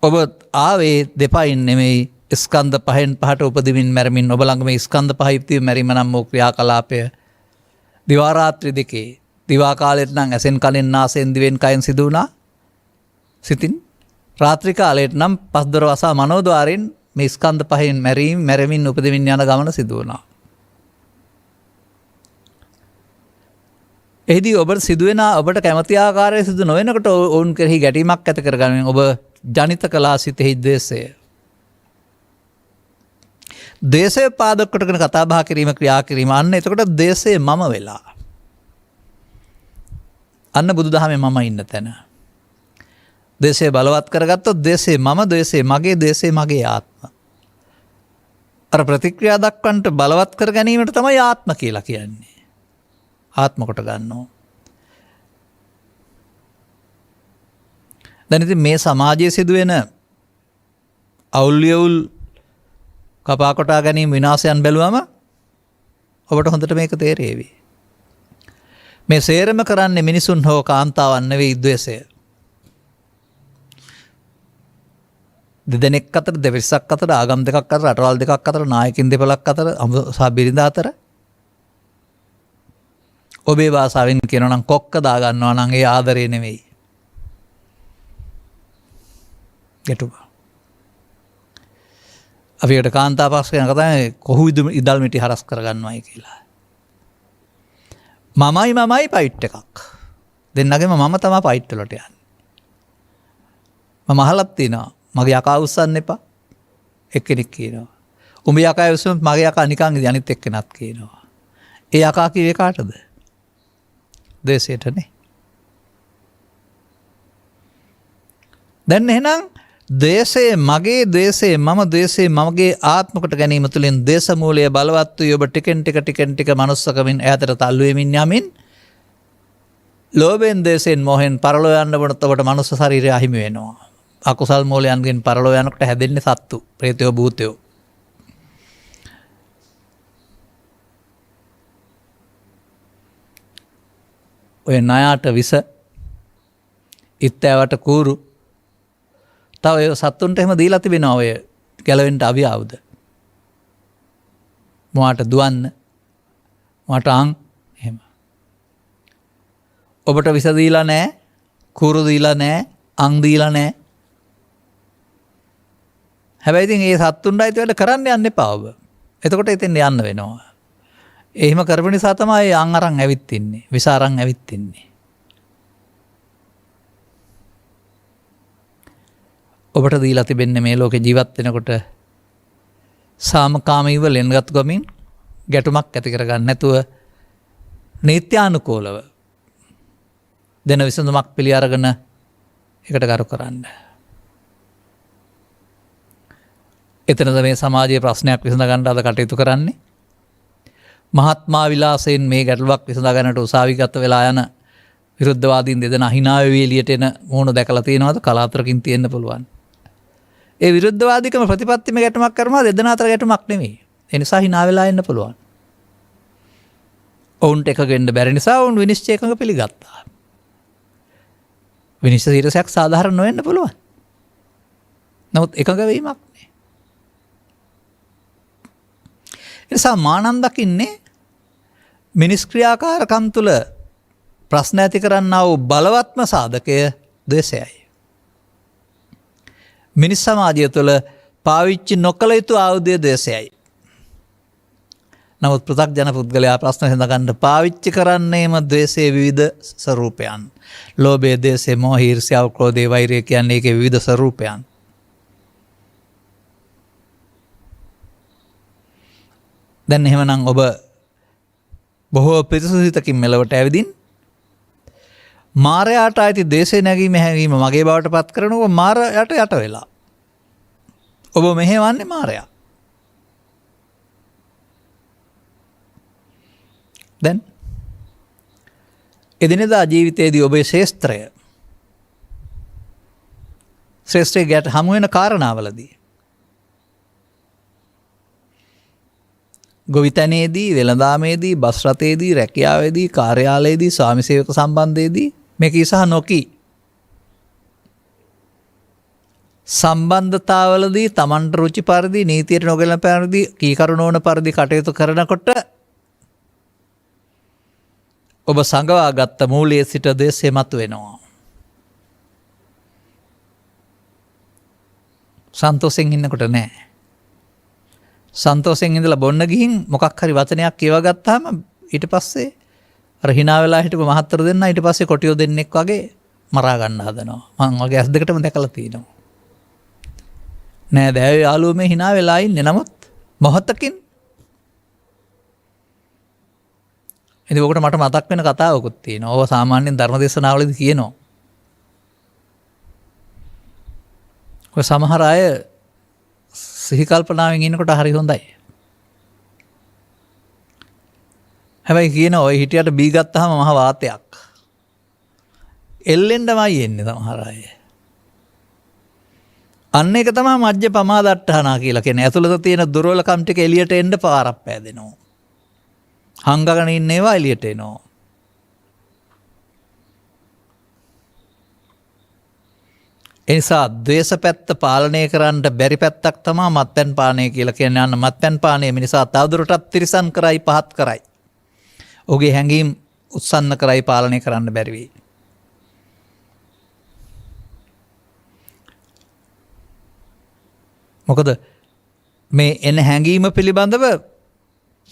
ඔබ ආවේ දෙපයින් නෙමෙයි, ස්කන්ධ පහෙන් පහට උපදිමින් මැරමින්. ඔබ ළඟ මේ ස්කන්ධ පහ ඉපදීම මැරීම නම් වූ ක්‍රියාකලාපය දිවා රාත්‍රී දෙකේ දිවා කාලෙට නම් ඇසෙන් කනෙන් නාසයෙන් දිවෙන් කයෙන් සිදු වුණා. සිතින් රාත්‍රී කාලයට නම් පස්දොර වසා මනෝද්වාරයෙන් මේ ස්කන්ධ පහෙන් මැරමින් උපදමින් යන ගමන සිදු වුණා. එහිදී ඔබට සිදුවෙන ඔබට කැමති ආකාරයේ සිදු නොවෙනකොට ඔවුන් කෙරෙහි ගැටීමක් ඇති කරගන්න ඔබ ජනිත කළා සිතෙහි ද්වේෂය. දේශය පාදක කොටගෙන කතා බහ කිරීම ක්‍රියා කිරීම අන්න එතකොට දේශය මම වෙලා. අන්න බුදුදහමේ මම ඉන්න තැන. දේශය බලවත් කරගත්තොත් දේශේ මම දේශේ මගේ දේශේ මගේ ආත්ම. අර ප්‍රතික්‍රියා දක්වන්නට බලවත් කර ගැනීමට තමයි ආත්ම කියලා කියන්නේ. ආත්ම කොට ගන්නවා. දැන් ඉතින් මේ සමාජයේ සිදුවෙන අවුල් කපා කොටා ගැනීම විනාශයන් බැලුවම ඔබට හොඳට මේක තේරෙවි. මේ සේරම කරන්නේ මිනිසුන් හෝ කාන්තාවන් නෙවෙයි ද්වේෂය. දෙදෙනෙක් අතර දෙවිසක් අතර ආගම් දෙකක් අතර රටවල් දෙකක් අතර නායකින් දෙපළක් අතර සහ බිරිඳ අතර ඔබේ භාෂාවෙන් කියනවා නම් කොක්ක දා ගන්නවා නම් ඒ ආදරේ නෙවෙයි. ගැටුම. අපිට කාන්තා පක්ෂ ගැන කතා කොහොම ඉදල් මිටි හරස් කරගන්නවයි කියලා. මමයි ෆයිට් එකක්. දෙන්නගෙම මම තමයි ෆයිට් වලට යන්නේ. මම අහලත් තිනවා මගේ යකා උස්සන්න එපා. එක්කෙනෙක් කියනවා. උඹ යකා උස්සුනොත් මගේ යකා නිකන් ඉඳි අනිත් එක්කෙනත් කියනවා. ඒ යකා කිව්වේ කාටද? දේශයටනේ. දැන් එහෙනම් දේශේ මගේ දේශේ මම දේශේ මමගේ ආත්මකට ගැනීම තුළින් දේශ මූලය බලවත් වී ඔබ ටිකෙන් ටික මනුස්සකමින් ඈතට තල්ලු වෙමින් යමින් ලෝභයෙන් දේශයෙන් මොහෙන් පරලෝ යන්න වුණත් ඔබට මනුස්ස ශරීරය අහිමි වෙනවා. අකුසල් මූලයන්ගෙන් පරලෝ යනකොට හැදෙන්නේ සත්තු, ප්‍රේතයෝ, භූතයෝ. ඔය ණයට විස, ඉත්තෑවට කූරු තව ඒ සත්තුන්ට එහෙම දීලා තිබෙනවා ඔය ගැලවෙන්න අවියාවුද. මොහාට දුවන්න, මොහාට අං එහෙම. ඔබට විස දීලා නැහැ, කූරු දීලා නැහැ, අං දීලා නැහැ. හැබැයි ඉතින් ඒ සත්තුන්ට අයිති වැඩ කරන්න යන්න එපා ඔබ. එතකොට ඉතින් යන්න වෙනවා. එහෙම කරපු නිසා තමයි අං අරන් ඇවිත් ඉන්නේ, විස අරන් ඇවිත් ඉන්නේ. ඔබට දීලා තිබෙන්නේ මේ ලෝකේ ජීවත් වෙනකොට සාමකාමීව ලෙන්ගත් ගමින් ගැටුමක් ඇති කරගන්න නැතුව නීත්‍යානුකූලව දෙන විසඳුමක් පිළි අරගෙන ඒකට කරු කරන්න. එතනද මේ සමාජයේ ප්‍රශ්නයක් විසඳ ගන්න අද කටයුතු කරන්නේ. මහත්මා විලාසයෙන් මේ ගැටලුවක් විසඳ ගන්නට උසාවිගත වෙලා යන විරුද්ධවාදීන් දෙදෙනා hina වෙවි එළියට එන මොහොන දැකලා තියෙනවද? කලාතුරකින් තියෙන්න පුළුවන්. ඒ විරුද්ධවාදීකම ප්‍රතිපත්තිම ගැටුමක් කරනවා දෙදෙනා අතර ගැටුමක් නෙමෙයි. ඒ නිසා hina වෙලා එන්න පුළුවන්. ඔවුන්ට එකග වෙන්න බැරි නිසා ඔවුන් විනිශ්චය එකඟ පිළිගත්තා. විනිශ්චය ඊටසක් සාධාරණ නොවෙන්න පුළුවන්. නමුත් එකඟ වීමක් නෑ. ඒ නිසා මානන් දකින්නේ මිනිස් ක්‍රියාකාරකම් තුළ ප්‍රශ්න ඇති කරන්නා වූ බලවත්ම සාධකය ද්වේෂයයි. මිනිස් සමාජය තුළ පාවිච්චි නොකළ යුතු ආයුධය ද්වේෂයයි. නමුත් පෘථග්ජන පුද්ගලයා ප්‍රශ්න විසඳගන්න පාවිච්චි කරන්නේම ද්වේෂයේ විවිධ ස්වරූපයන්. ලෝභය, ද්වේෂය, මෝහය, ඊර්ෂ්‍යාව, ක්‍රෝධය, වෛරය කියන්නේ ඒකේ විවිධ ස්වරූපයන්. දැන් එහෙමනම් ඔබ බොහෝ පිරිසුදුතකින් මෙලවට ඇවිදින් මාරයාට අයිති දේශය නැගීම හැඟීම මගේ බවට පත් කරනව මාරයට යට වෙලා. ඔබ මෙහෙවන්නේ මාරයා. දැන් එදිනෙදා ජීවිතයේදී ඔබේ ශ්‍රේෂ්ඨය ගැට හමුවෙන කාරණාවලදී ගොවිතැනේදී, වෙළඳාමේදී, බස් රථයේදී, රැකියාවේදී, කාර්යාලයේදී, ස්වාමි සේවක සම්බන්ධයේදී මේක ඉසහ නොකී සම්බන්ධතාවලදී තමන්ට රුචි පරිදි නීතියට නොගැලපෙන පරිදි කීකරු නොවන පරිදි කටයුතු කරනකොට ඔබ සංගවා ගත්ත මූලයේ සිට දේශය මතුවෙනවා. සන්තෝෂෙන් ඉන්නකොට නෑ. සන්තෝෂෙන් ඉඳලා බොන්න ගිහින් මොකක් හරි වචනයක් කියව ගත්තාම ඊට පස්සේ අර hina වෙලා හිටපු මහත්තර දෙන්න ඊට පස්සේ කොටියෝ දෙන්නෙක් වගේ මරා ගන්න හදනවා. මම වගේ ඇස් දෙකටම දැකලා තියෙනවා. නෑ දැය යාළුවෝ මේ hina වෙලා ඉන්නේ. නමුත් මොහොතකින්. ඉතින් ඔකට මට මතක් වෙන කතාවකුත් තියෙනවා. ඕවා සාමාන්‍යයෙන් ධර්ම දේශනාවලදී කියනවා. ඔය සමහර අය සිහි කල්පනාවෙන් ඉන්නකොට හරි හොඳයි. හැබැයි කියන ඔය හිටියට බී ගත්තාම මහ වාතයක්. එල්ලෙන්නමයි එන්නේ සමහර අය. අන්න එක තමයි මජ්ජ පමාදට්ඨානා කියලා කියන්නේ. ඇතුළත තියෙන දුර්වලකම් ටික එළියට එන්න පාරක් පෑදෙනවා. හංගගෙන ඉන්න ඒවා එළියට එනවා. ඒ නිසා ද්වේෂ පැත්ත පාලනය කරන්න බැරි පැත්තක් තමයි මත්පැන් පානය කියලා කියන්නේ. අන්න මත්පැන් පානය මිනිසා තවදුරටත් තිරසන් කරයි පහත් කරයි. ඔහුගේ හැඟීම් උත්සන්න කරයි පාලනය කරන්න බැරි වෙයි. මොකද මේ එන හැඟීම පිළිබඳව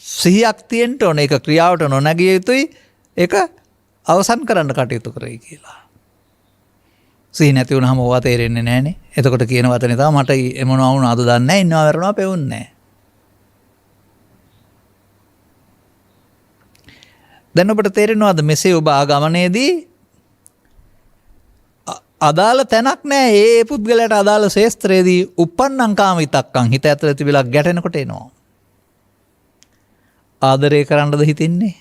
සිහියක් තියෙන්න ඕන. ඒක ක්‍රියාවට නොනැගිය යුතුයි. ඒක අවසන් කරන්න කටයුතු කරයි කියලා. සිහි නැති වුණාම ඕවා තේරෙන්නේ නැහනේ. එතකොට කියන වචනේ තමයි මට මොනවා වුණාද දන්නේ නැහැ. ඉන්නවා වරනවා පෙවුන්නේ නැහැ. දැන් ඔබට තේරෙනවද මෙසේ ඔබ ආගමනයේදී අදාළ තැනක් නැහැ. ඒ පුද්ගලයාට අදාළ ශේස්ත්‍රයේදී uppannam kama vitakkan හිත ඇතුළේ තිබිලා ගැටෙනකොට එනවා. ආදරය කරන්නද හිතින්නේ?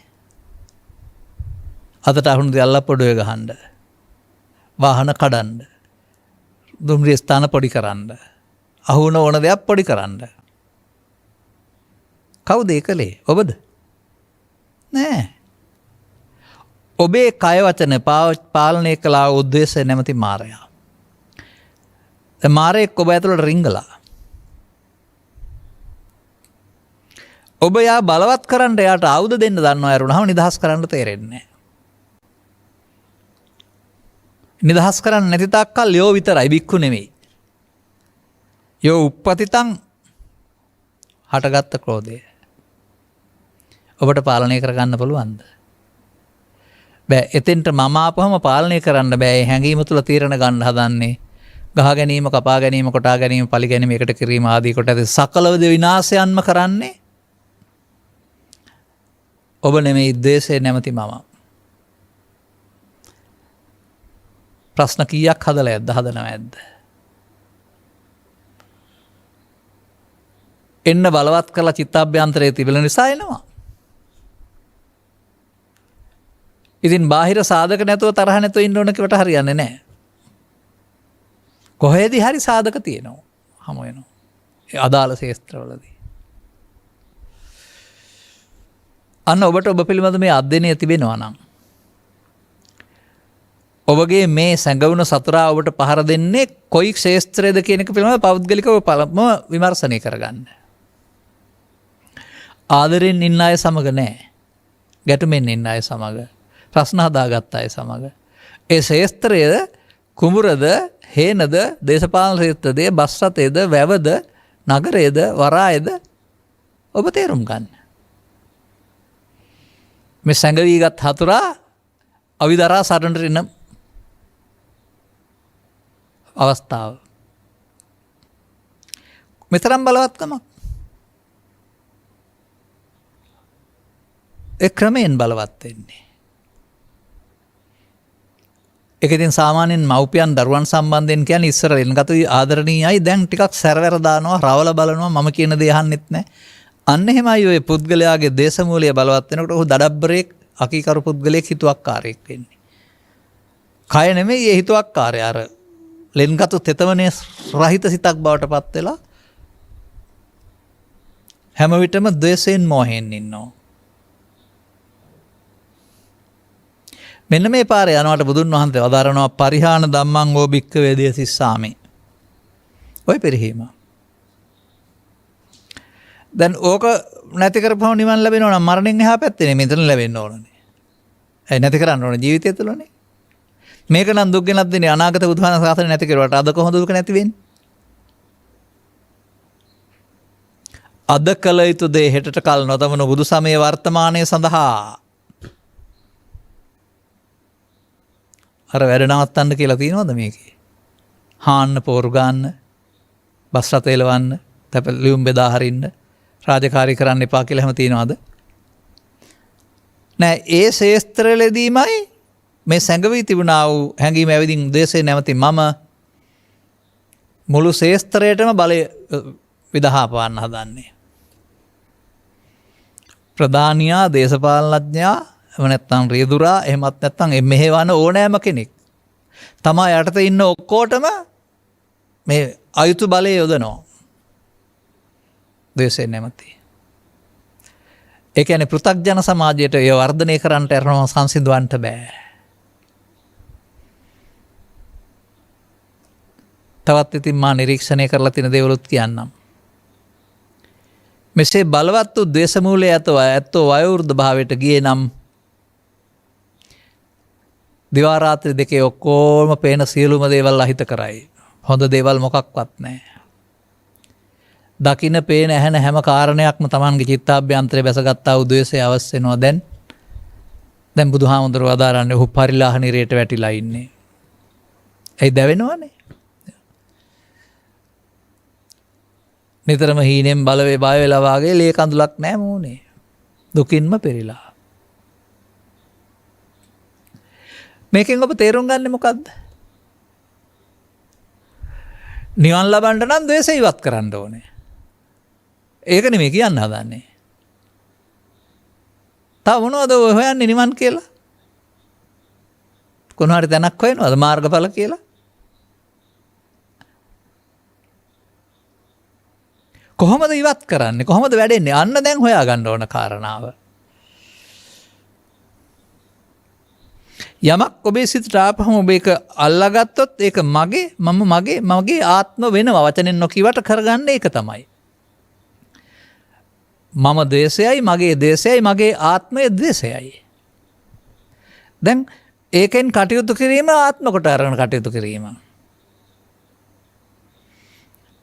අතට අහුණු දෙල්ල පොඩොය ගහන්න. වාහන කඩන්න. දුම්රිය ස්ථාන පොඩි කරන්න. අහුණ ඕන දෙයක් පොඩි කරන්න. කවුද ඒ කළේ? ඔබද? නෑ. ඔබේ කය වචන පාලනය කළා උද්දේශය නැමැති මාරයා. මාරයෙක් ඔබ ඇතුළට රිංගලා. ඔබ යා බලවත් කරන්න එයාට ආයුධ දෙන්න දන්නවා ඇරුණාම නිදහස් කරන්න තේරෙන්නේ නැහැ. නිදහස් කරන්න නැති තාක්කල් යෝ විතරයි බික්කු නෙමෙයි. යෝ උප්පතිතං හටගත්ත ක්‍රෝධය. ඔබට පාලනය කරගන්න පුළුවන්ද? බෑ. එතෙන්ට මම ආපුවම පාලනය කරන්න බෑ. හැඟීම තුල තීරණ ගන්න හදන්නේ ගහ ගැනීම, කපා ගැනීම, කොටා ගැනීම, පලි ගැනීම, එකට කිරීම ආදී කොට ඇති සකලව විනාශයන්ම කරන්නේ ඔබ නෙමෙයි. ද්වේෂය නැමැති මම. ප්‍රශ්න කීයක් හදලා ඇද්ද? හදනව ඇද්ද? එන්න බලවත් කරලා චිත්තාභ්‍යන්තරයේ තිබෙන නිසා එනවා. ඉතින් බාහිර සාධක නැතුව තරහ නැතුව ඉන්න ඕන කිවට හරියන්නේ නැහැ. කොහෙදී හරි සාධක තියෙනවා. හමු වෙනවා. ඒ අදාළ ශේස්ත්‍රවලදී. අන්න ඔබට ඔබ පිළිබඳ මේ අධ්‍යයනය තිබෙනවා නම් ඔබගේ මේ සැඟවුණ සතුරා ඔබට පහර දෙන්නේ කොයි ක්ෂේත්‍රයේද කියන එක පිළිබඳව පෞද්ගලිකව පළමුව විමර්ශනය කරගන්න. ආදරෙන් ඉන්න අය සමග නෑ. ගැටුමෙන් ඉන්න අය සමග. ප්‍රශ්න හදාගත් අය සමග. ඒ ක්ෂේත්‍රය කුඹුරද, හේනද, දේශපාලන ක්ෂේත්‍රද, බස් රථයේද, වැවද, නගරයේද, වරායේද ඔබ තේරුම් ගන්න. මේ සැඟවීගත් හතුරා අවිදරා සරණට එන අවස්ථාව. මෙතරම් බලවත්කමක්. ඒ ක්‍රමයෙන් බලවත් වෙන්නේ. ඒක ඉතින් සාමාන්‍යයෙන් මව්පියන් දරුවන් සම්බන්ධයෙන් කියන්නේ ඉස්සර එනගතු ආදරණීයයි. දැන් ටිකක් සැරවැර දානවා, රවල බලනවා, මම කියන දේ අහන්නෙත් නැහැ. අන්න එහෙමයි ඔය පුද්ගලයාගේ දේශමූලිය බලවත් වෙනකොට ඔහු දඩබ්බරේක්, අකීකරු පුද්ගලයෙක්, හිතුවක්කාරයෙක් වෙන්නේ. කය නෙමෙයි ඒ හිතුවක්කාරය. අර ලෙන්ගතු තෙතමනේ රහිත සිතක් බවට පත් වෙලා හැම විටම ද්වේෂයෙන් මෝහයෙන් ඉන්නවා. මෙන්න මේ පාරේ යනකොට බුදුන් වහන්සේ වදාරනවා පරිහාන ධම්මං ඕ භික්ඛවේ දේසිස්සාමි. ඔය පරිහීම. දැන් ඕක නැති කරපුවම නිවන් ලැබෙනවා නම් මරණයෙන් එහා පැත්තේ නේ මෙතන ලැබෙන්න ඕනනේ. ඒ නැති කරන්න ඕනේ ජීවිතය තුළනේ. මේක නම් දුක් ගෙනත් දෙන්නේ අනාගත බුදුහාම සාසනය නැති කරුවාට අද කොහොමද දුක නැති වෙන්නේ? අද කල යුතු දේ හෙටට කල නොතමන බුදු සමයේ වර්තමානයේ සඳහා අර වැඩ නවත්තන්න කියලා තියෙනවද මේකේ? හාන්න පෝරු ගන්න, බස් රථ එලවන්න, තැපලියුම් බෙදා හරින්න, රාජකාරී කරන්න එපා කියලා හැම තියනවාද? නෑ, ඒ ශේස්ත්‍රවලදීමයි මේ සැඟවී තිබුණා වූ හැඟීම ඇවිදින් දේශේ නැවති මම මුළු ශේස්ත්‍රයටම බලය විදහා පාන්න හදන්නේ. ප්‍රධානියා, දේශපාලනඥයා, එහෙම නැත්නම් රියදුරා, එහෙමත් නැත්නම් මෙහෙවන ඕනෑම කෙනෙක් තමා යටතේ ඉන්න ඔක්කොටම මේ අයුතු බලය යොදනවා. දේශේ නැමැති. ඒ කියන්නේ පෘථග්ජන සමාජයට ඒ වර්ධනය කරන්නට යනවා සංසිඳවන්නට බෑ. තවත් ඉතින් මා නිරීක්ෂණය කරලා තියෙන දේවලුත් කියන්නම්. මෙසේ බලවත් වූ ද්වේෂමූලයේ ඇත්තෝ වයෝවෘද්ධ භාවයට ගියේ නම් දිවා රාත්‍රී දෙකේ ඔක්කොම පේන සියලුම දේවල් අහිත කරයි. හොඳ දේවල් මොකක්වත් නැහැ. දකින්න පේන ඇහෙන හැම කාරණයක්ම Tamanගේ චිත්තාභ්‍යන්තරේ බැසගත්තා වූ ද්වේෂය අවශ්‍ය වෙනවා. දැන් බුදුහාමුදුරුවෝ අදාරන්නේ ඔහු පරිලාහ නිරයට වැටිලා ඉන්නේ. ඇයි දැවෙනවනේ? නිතරම හීනෙන් බලවේ බය වෙලා වාගේ ලේ කඳුලක් නැහැ මූණේ. දුකින්ම පෙරිලා. මේකෙන් ඔබ තේරුම් ගන්නේ මොකද්ද? නිවන් ලබන්න නම් ද්වේෂය ඉවත් කරන්න ඕනේ. ඒක නෙමෙයි කියන්න හදන්නේ. තව මොනවද ඔය හොයන්නේ නිවන් කියලා? කොහොමhari තැනක් හොයනවද මාර්ගඵල කියලා? කොහොමද ඉවත් කරන්නේ? කොහොමද වැඩෙන්නේ? අන්න දැන් හොයාගන්න ඕන කාරණාව. යමක් ඔබේ සිතට ආපහම ඔබ ඒක අල්ලාගත්තොත් ඒක මගේ ආත්ම වෙනවා. වචනෙන් නොකියවට කරගන්න ඒක තමයි. මම ද්වේෂයයි, මගේ ද්වේෂයයි, මගේ ආත්මය ද්වේෂයයි. දැන් ඒකෙන් කටයුතු කිරීම ආත්ම කොට අරගෙන කටයුතු කිරීම.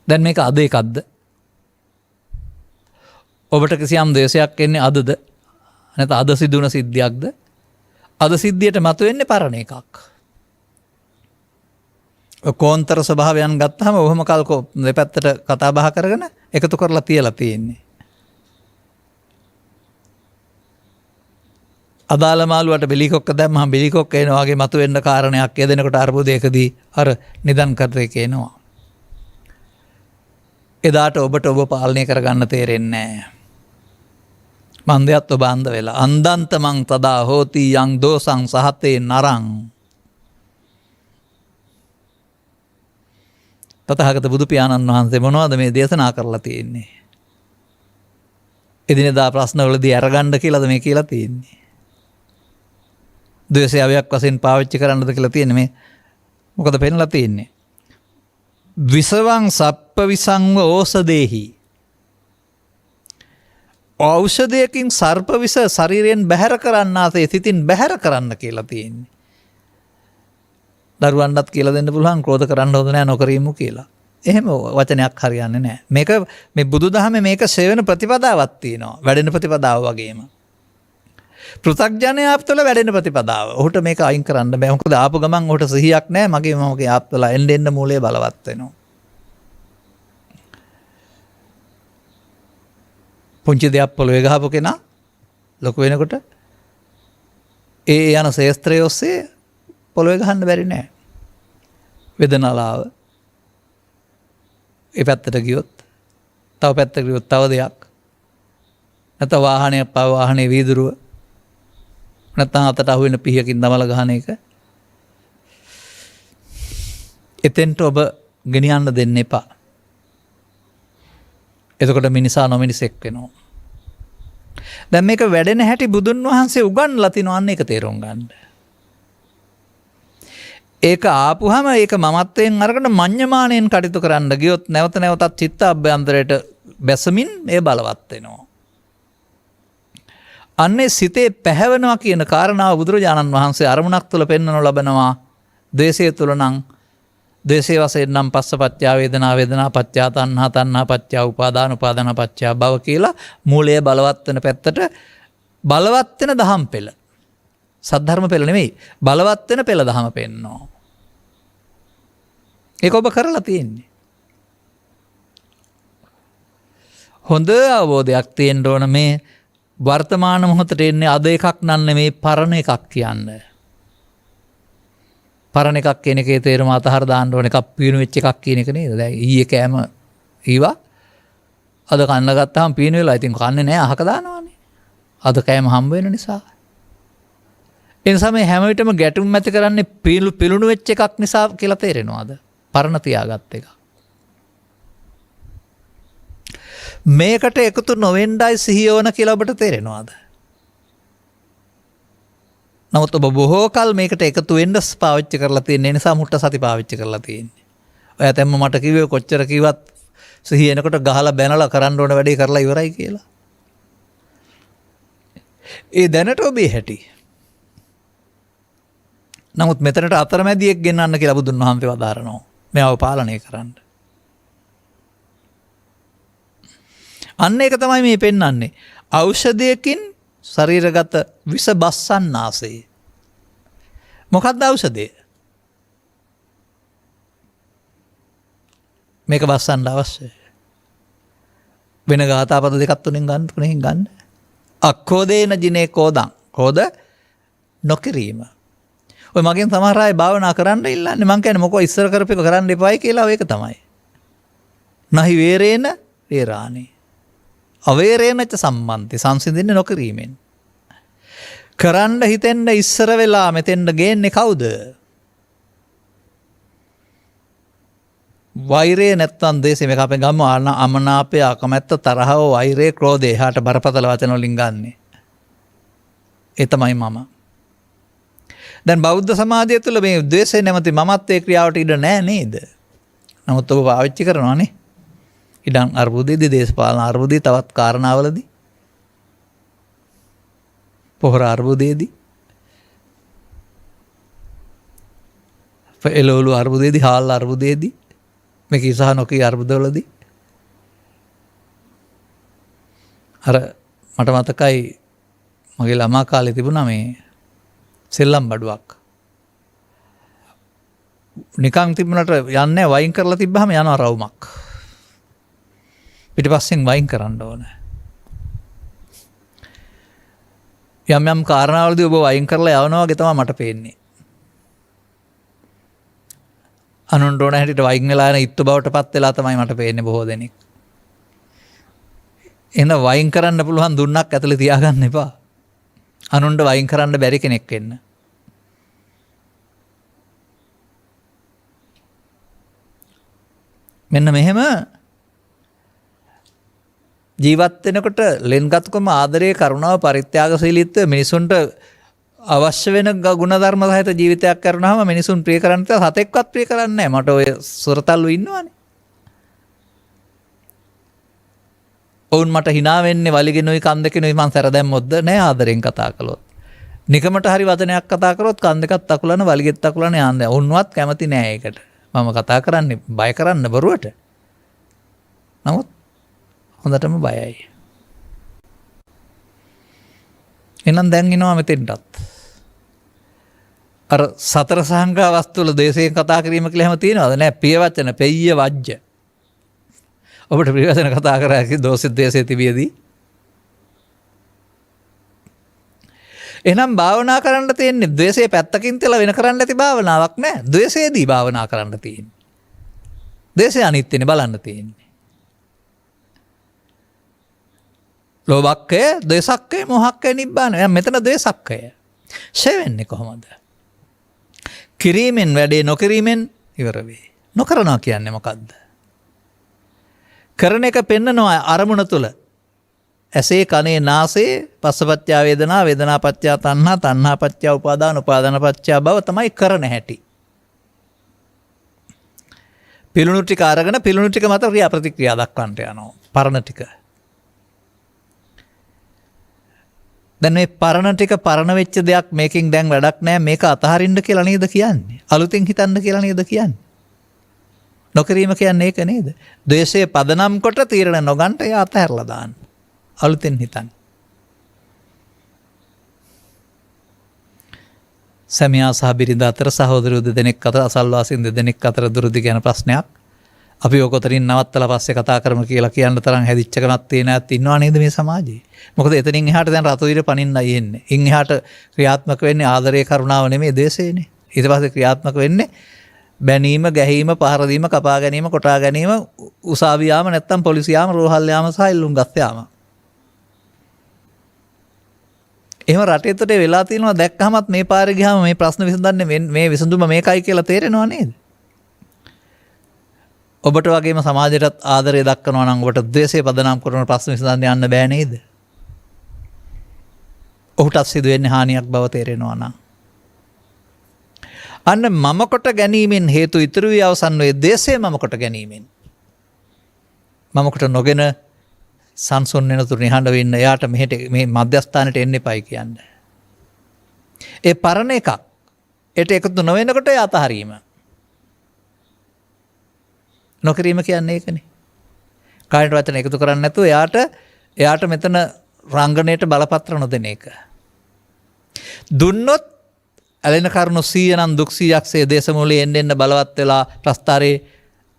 දැන් මේක අද එකක්ද? ඔබට කිසියම් ද්වේෂයක් එන්නේ අදද? නැත්නම් අද සිදුවන සිද්ධියක්ද? අද සිද්ධියට මතුවෙන්නේ පරණ එකක්. කෝන්තර ස්වභාවයන් ගත්තාම ඔහොම කල්කෝ දෙපැත්තට කතා බහ කරගෙන එකතු කරලා තියලා තියෙන්නේ. අදාළ මාළුවට බෙලිකොක්ක දැම්මහම බෙලිකොක්ක එනවා වගේ මතුවෙන්න කාරණයක් යදෙනකොට අර්බුදයකදී අර නිදන් කරේ කියනවා. එදාට ඔබට ඔබ පාලනය කරගන්න තේරෙන්නේ නැහැ. මන්දයත් ඔබ අන්ධ වෙලා. අන්දන්ත මං තදා හෝති යං දෝසං සහතේ නරං. තථාගත බුදු පියාණන් වහන්සේ මොනවද මේ දේශනා කරලා තියෙන්නේ? එදිනෙදා ප්‍රශ්නවලදී අරගන්න කියලාද මේ කියලා තියෙන්නේ? ද්වේෂය අවයක් වශයෙන් පාවිච්චි කරන්නද කියලා තියෙන්නේ මේ? මොකද පෙන්ලා තියෙන්නේ? විසවං සප්ප විසංව ඕසදේහි. ඖෂධයකින් සර්ප විස ශරීරයෙන් බැහැර කරන්නාසේ සිතින් බැහැර කරන්න කියලා තියෙන්නේ. දරුවන්ටත් කියලා දෙන්න පුළුවන් ක්‍රෝධ කරන්න හොඳ නැහැ නොකරීමු කියලා. එහෙම වචනයක් හරියන්නේ නැහැ. මේක මේ බුදුදහමේ මේක සෙවෙන ප්‍රතිපදාවක් තියෙනවා. වැඩෙන ප්‍රතිපදාව වගේම. පෘථග්ජනයා තුළ වැඩෙන ප්‍රතිපදාව. ඔහුට මේක අයින් කරන්න බෑ. මොකද ආපු ගමන් ඔහුට සිහියක් නැහැ. මගේ ආත්වල එන්න මූලයේ බලවත් වෙනවා. පුංචි දෙයක් පොළවේ ගහපු කෙනා ලොකු වෙනකොට ඒ යන ශේස්ත්‍රය ඔස්සේ පොළවේ ගහන්න බැරි නෑ. වේදනාලාව ඒ පැත්තට ගියොත් තව පැත්තකට ගියොත් තව දෙයක්. නැත්නම් වාහනයක් පාව වාහනේ වීදුරුව නැත්නම් අතට අහු වෙන පිහකින් දමල ගහන එක. එතෙන්ට ඔබ ගෙනියන්න දෙන්න එපා. එතකොට මිනිසා නොමිනිසෙක් වෙනවා. දැන් මේක වැඩෙන හැටි බුදුන් වහන්සේ උගන්ලා තිනවා. අන්න ඒක තේරුම් ගන්න. ඒක ආපුහම ඒක මමත්වයෙන් අරගෙන මඤ්ඤමාණයෙන් කටයුතු කරන්න ගියොත් නැවත නැවතත් චිත්ත අභ්‍යන්තරයට බැසමින් ඒ බලවත් වෙනවා. අන්නේ සිතේ පැහැවෙනවා කියන කාරණාව බුදුරජාණන් වහන්සේ අරමුණක් තුළ පෙන්වනු ලබනවා. ද්වේෂය තුළ නම් ද්වේෂය වශයෙන් නම් පස්සපච්චා වේදනා වේදනා පච්චා තණ්හා තණ්හා පච්චා උපාදාන උපාදාන පච්චා භව කියලා මූලයේ බලවත් වෙන පැත්තට බලවත් වෙන දහම් පෙළ. සද්ධර්ම පෙළ නෙමෙයි. බලවත් වෙන පෙළ දහම පෙන්නනවා. ඒක ඔබ කරලා තියෙන්නේ. හොඳ අවබෝධයක් තියෙන්න ඕන මේ වර්තමාන මොහොතට එන්නේ අද එකක් නන්නේ මේ පරණ එකක් කියන්න. පරණ එකක් කියන එකේ තේරුම අතහර දාන්න ඕන එකක් පීනු වෙච්ච එකක් කියන එක නේද? දැන් ඊයේ කෑම ඊවා අද කන්න ගත්තාම පීනු වෙලා ඉතින් කන්නේ නැහැ අහක දානවානේ. අද කෑම හම්බ වෙන නිසා. ඒ නිසා මේ හැම විටම ගැටුම් ඇති කරන්නේ පිලුණු වෙච්ච එකක් නිසා කියලා තේරෙනවාද? පරණ තියාගත් එක. මේකට එකතු නොවෙන්නයි සිහිය ඕන කියලා ඔබට තේරෙනවාද? නමුත් ඔබ බොහෝ කල් මේකට එකතු වෙන්න පාවිච්චි කරලා තියෙන නිසා මුට්ට සති පාවිච්චි කරලා තියෙන්නේ. ඔය තැම්ම මට කිව්වේ කොච්චර කිව්වත් සිහිය එනකොට ගහලා බැනලා කරන්න ඕන වැඩේ කරලා ඉවරයි කියලා. ඒ දැනට ඔබේ හැටි. නමුත් මෙතනට අතරමැදියෙක් ගෙන්නන්න කියලා බුදුන් වහන්සේ වදාරනවා. මේව පාලනය කරන්න. අන්න ඒක තමයි මේ පෙන්වන්නේ. ඖෂධයකින් ශරීරගත විස බස්සන්නාසේ. මොකක්ද ඖෂධය? මේක බස්සන්න අවශ්‍යයි. වෙන ගාථාපද දෙකක් තුනෙන් ගන්න තුනෙන් ගන්න. අක්ඛෝදේන ජිනේ කෝදං. කෝද නොකිරීම. ඔය මගෙන් සමහර අය භාවනා කරන්න ඉල්ලන්නේ මං කියන්නේ මොකෝ ඉස්සර කරපේක කරන්න එපායි කියලා ඒක තමයි. නහි වේරේන වේරාණි. අවේරේනච සම්බන්ති සංසිඳින්නේ නොකිරීමෙන්. කරන්න හිතෙන්න ඉස්සර වෙලා මෙතෙන්ට ගේන්නේ කවුද? වෛරය නැත්තම් දේශේ මේක අපේ ගම්ම අමනාපය අකමැත්ත තරහව වෛරය ක්‍රෝධය එහාට බරපතල වචන වලින් ගන්නෙ. ඒ තමයි මම. දැන් බෞද්ධ සමාජය තුළ මේ ද්වේෂය නැමැති මමත්වයේ ක්‍රියාවට ඉඩ නැහැ නේද? නමුත් ඔබ පාවිච්චි කරනවානේ. ඉඩම් අර්බුදයේදී දේශපාලන අර්බුදයේ තවත් කාරණාවලදී පොහොර අර්බුදයේදී එළවලු අර්බුදයේදී හාල් අර්බුදයේදී මේ කිසහ නොකී අර්බුදවලදී අර මට මතකයි මගේ ළමා කාලේ තිබුණා මේ සෙල්ලම් බඩුවක් නිකන් තිබුණට යන්නේ වයින් කරලා තිබ්බහම යනවා රවුමක් පිටිපස්සෙන් වයින් කරන්න ඕන. යම් යම් කාරණාවලදී ඔබ වයින් කරලා යවනවා වගේ තමයි මට පේන්නේ. අනුන්ට ඕන හැටියට වයින් වෙලා යන ඉත්තු බවට පත් වෙලා තමයි මට පේන්නේ බොහෝ දෙනෙක්. එහෙනම් වයින් කරන්න පුළුවන් දුන්නක් ඇතුලේ තියාගන්න එපා. අනුන්ට වයින් කරන්න බැරි කෙනෙක් වෙන්න. මෙන්න මෙහෙම ජීවත් වෙනකොට ලෙන්ගත්කම ආදරය කරුණාව පරිත්‍යාගශීලීත්වය මිනිසුන්ට අවශ්‍ය වෙන ගුණධර්ම සහිත ජීවිතයක් කරනවාම මිනිසුන් ප්‍රිය කරන්නේ නැත්නම් සතෙක්වත් ප්‍රිය කරන්නේ නැහැ. මට ඔය සොරතල්ලු ඉන්නවනේ. ඔවුන් මට hina වෙන්නේ වලිගෙනුයි කන් දෙකෙනුයි මං සැර දැම්මොත්ද නෑ ආදරෙන් කතා කළොත්. නිකමට හරි වචනයක් කතා කරොත් කන් දෙකත් අකුලන වලිගෙත් අකුලන යන්නේ. ඔවුන්වත් කැමති නෑ ඒකට. මම කතා කරන්නේ බය කරන්න බරුවට. නමුත් හොඳටම බයයි. එහෙනම් දැන් එනවා මෙතෙන්ටත්. අර සතර සංඝා වස්තුවල දේශයෙන් කතා කිරීම කියලා හැම තියෙනවද? නෑ ප්‍රිය වචන, පෙය්‍ය වජ්ජ. ඔබට ප්‍රිය වචන කතා කරා කි දෝෂිත දේශේ තිබියදී. එහෙනම් භාවනා කරන්න තියෙන්නේ ද්වේෂයේ පැත්තකින් තියලා වෙන කරන්න ඇති භාවනාවක් නෑ. ද්වේෂයේදී භාවනා කරන්න තියෙන්නේ. ද්වේෂය අනිත්‍යනේ බලන්න තියෙන්නේ. ලෝභක්කය, ද්වේෂක්කය, මෝහක්කය, නිබ්බාන. මෙතන ද්වේෂක්කය. ෂේ වෙන්නේ කොහොමද? කිරීමෙන් වැඩේ නොකිරීමෙන් ඉවර වෙයි. නොකරනවා කියන්නේ මොකද්ද? කරන එක පෙන්නනවා අරමුණ තුල. ඇසේ කනේ නාසයේ පස්සපච්චා වේදනා වේදනාපච්චා තණ්හා තණ්හාපච්චා උපාදාන උපාදානපච්චා භව තමයි කරන හැටි. පිළුණු ටික අරගෙන පිළුණු ටික මත ක්‍රියා ප්‍රතික්‍රියා දක්වන්නට යනවා. පරණ ටික. දැන් මේ පරණ ටික පරණ වෙච්ච දෙයක් මේකෙන් දැන් වැඩක් නැහැ මේක අතහරින්න කියලා නේද කියන්නේ. අලුතෙන් හිතන්න කියලා නේද කියන්නේ. නොකිරීම කියන්නේ ඒක නේද? ද්වේෂයේ පදනම් කොට තීරණ නොගන්න එයා අතහැරලා දාන්න. අලුතෙන් හිතන්න. සැමියා සහ බිරිඳ අතර සහෝදරයෝ දෙදෙනෙක් අතර අසල්වාසීන් දෙදෙනෙක් අතර දුරුදි ගැන ප්‍රශ්නයක් අපි ඔකොතරින් නවත්තලා පස්සේ කතා කරමු කියලා කියන්න තරම් හැදිච්ච කෙනෙක් තියෙන ඇත් ඉන්නව නේද මේ සමාජයේ? මොකද එතනින් එහාට දැන් රතුවිර පනින්නයි එන්නේ. ඉන් එහාට ක්‍රියාත්මක වෙන්නේ ආදරේ කරුණාව නෙමෙයි දේශේනේ. ඊට පස්සේ ක්‍රියාත්මක වෙන්නේ බැනීම, ගැහිම, පහර දීම, කපා ගැනීම, කොටා ගැනීම, උසාවි යාම නැත්තම් පොලිසිය යාම, රෝහල් යාම සහ ඉල්ලුම් ගස් යාම. එහෙම රටේතට වෙලා තියෙනවා දැක්කහමත් මේ පාරේ ගියාම මේ ප්‍රශ්න විසඳන්නේ මේ විසඳුම මේකයි කියලා තේරෙනව නේද? ඔබට වගේම සමාජයටත් ආදරය දක්වනවා නම් ඔබට ද්වේෂය පදනම් කරන ප්‍රශ්න විසඳන්න යන්න බෑ නේද? ඔහුටත් සිදු වෙන්නේ හානියක් බව තේරෙනවා නම්. අන්න මම කොට ගැනීමෙන් හේතු ඉතුරු වී අවසන් වේ ද්වේෂය මම කොට ගැනීමෙන්. මම කොට නොගෙන සංසොන් වෙන තුරු නිහඬ වෙන්න එයාට මෙහෙට මේ මධ්‍යස්ථානෙට එන්න එපයි කියන්නේ. ඒ පරණ එකක් ඒට එකතු නොවෙනකොට ඒ අතහරීම. නොකිරීම කියන්නේ ඒකනේ. කායට වචන එකතු කරන්නේ නැතුව එයාට මෙතන රංගනයට බලපත්‍ර නොදෙන එක. දුන්නොත් ඇලෙන කරුණු 100 නම් දුක් 100ක්සේ දේශමූලයේ එන්න බලවත් වෙලා ප්‍රස්තාරේ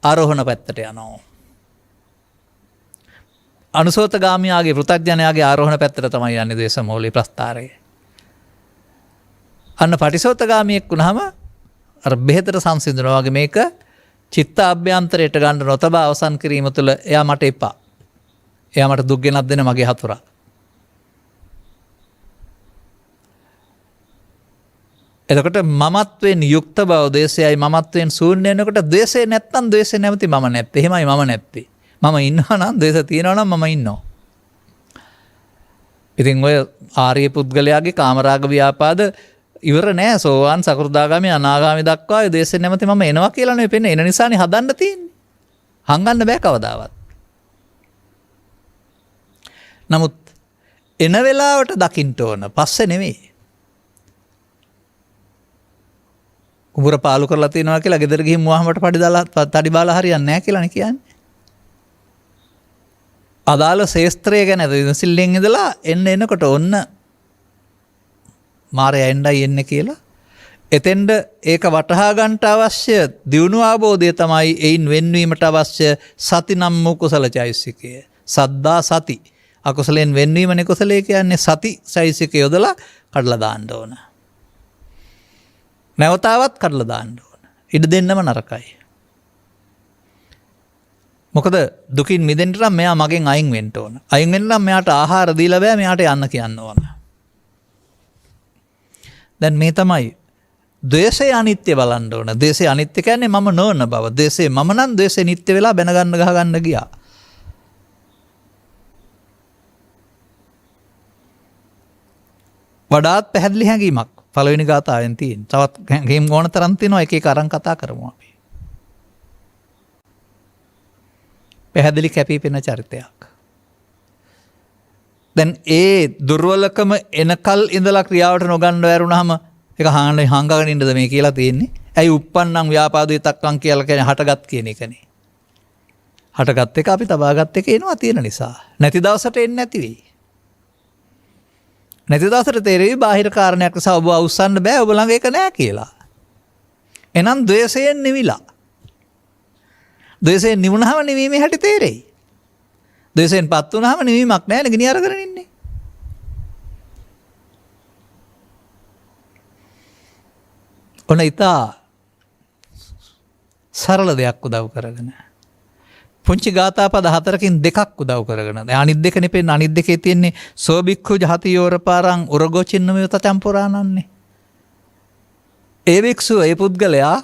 ආරෝහණ පැත්තට යනවා. අනුසෝතගාමියාගේ පෘථග්ජනයාගේ ආරෝහණ පැත්තට තමයි යන්නේ දේශමූලයේ ප්‍රස්තාරේ. අන්න පටිසෝතගාමියෙක් වුණාම අර බෙහෙතට සංසිඳනවා වගේ මේක චිත්ත අභ්‍යන්තරයට ගන්න නොතබා අවසන් කිරීම තුළ එයා මට එපා. එයා මට දුක් ගෙනත් දෙන මගේ හතුරා. එතකොට මමත්වෙන් යුක්ත බව දේශයයි මමත්වෙන් ශූන්‍ය වෙනකොට ද්වේෂය නැත්තම් ද්වේෂය නැමැති මම නැත්තේ. එහෙමයි මම නැත්තේ. මම ඉන්නවා නම් ද්වේෂ තියෙනවා නම් මම ඉන්නවා. ඉතින් ඔය ආර්ය පුද්ගලයාගේ කාමරාග ව්‍යාපාද ඉවර නෑ. සෝවාන් සකෘදාගාමී අනාගාමී දක්වා ඒ දේශේ නැමැති මම එනවා කියලා නෙවෙයි පෙන්නේ. එන නිසානේ හදන්න තියෙන්නේ. හංගන්න බෑ කවදාවත්. නමුත් එන වෙලාවට දකින්න ඕන. පස්සේ නෙවෙයි. කුඹුර පාලු කරලා තියනවා කියලා ගෙදර ගිහින් මුවහමට තඩි බාලා හරියන්නේ නැහැ කියලානේ කියන්නේ. අදාළ ශේස්ත්‍රය ගැන විමසිල්ලෙන් ඉඳලා එනකොට ඔන්න මාරයා එන්නයි එන්නේ කියලා. එතෙන්ද ඒක වටහා ගන්නට අවශ්‍ය දියුණු අවබෝධය තමයි එයින් වෙන්වීමට අවශ්‍ය සති නම් වූ කුසල චෛසිකය. සද්දා සති. අකුසලෙන් වෙන්වීමනේ කුසලයේ කියන්නේ සති චෛසිකය යොදලා කඩලා දාන්න ඕන. නැවතාවත් කඩලා දාන්න ඕන. ඉඩ දෙන්නම නරකයි. මොකද දුකින් මිදෙන්න නම් මෙයා මගෙන් අයින් වෙන්න ඕන. අයින් වෙන්න නම් මෙයාට ආහාර දීලා බෑ මෙයාට යන්න කියන්න ඕන. දැන් මේ තමයි ද්වේෂය අනිත්‍ය බලන්න ඕන. ද්වේෂය අනිත්‍ය කියන්නේ මම නොවන බව. ද්වේෂය මම නම් ද්වේෂය නිට්ටය වෙලා බැන ගන්න ගහ ගන්න ගියා. වඩාත් පැහැදිලි හැඟීමක් පළවෙනි ගාථාවෙන් තියෙන. තවත් හැඟීම් ඕන තරම් තියෙනවා එක එක අරන් කතා කරමු අපි. පැහැදිලි කැපී පෙනෙන චරිතයක්. දැන් ඒ දුර්වලකම එනකල් ඉඳලා ක්‍රියාවට නොගන්න වැරුණාම ඒක හංගගෙන ඉන්නද මේ කියලා තියෙන්නේ. ඇයි uppannam ව්‍යාපාදේ තක්කම් කියලා කියන්නේ හටගත් කියන එකනේ. හටගත් එක අපි තබාගත් එක එනවා තියෙන නිසා. නැති දවසට එන්නේ නැති වෙයි. නැති දවසට තේරෙවි බාහිර කාරණයක් නිසා ඔබ අවුස්සන්න බෑ ඔබ ළඟ ඒක නෑ කියලා. එහෙනම් ද්වේෂයෙන් නිවිලා. ද්වේෂයෙන් නිවුනහම නිවීමේ හැටි තේරෙයි. ද්වේෂයෙන් පත් වුනහම නිවීමක් නෑ නේ ගිනි අරගෙන ඉන්නේ. ඔන්න ඉතා සරල දෙයක් උදව් කරගෙන. පුංචි ගාථා පද 4කින් දෙකක් උදව් කරගෙන. දැන් අනිත් දෙක නෙපෙන්න අනිත් දෙකේ තියෙන්නේ සෝබික්ඛු ජහති යෝරපාරං උරගොචින්නමය තචම්පුරාණන්නේ. ඒ වික්ෂුව ඒ පුද්ගලයා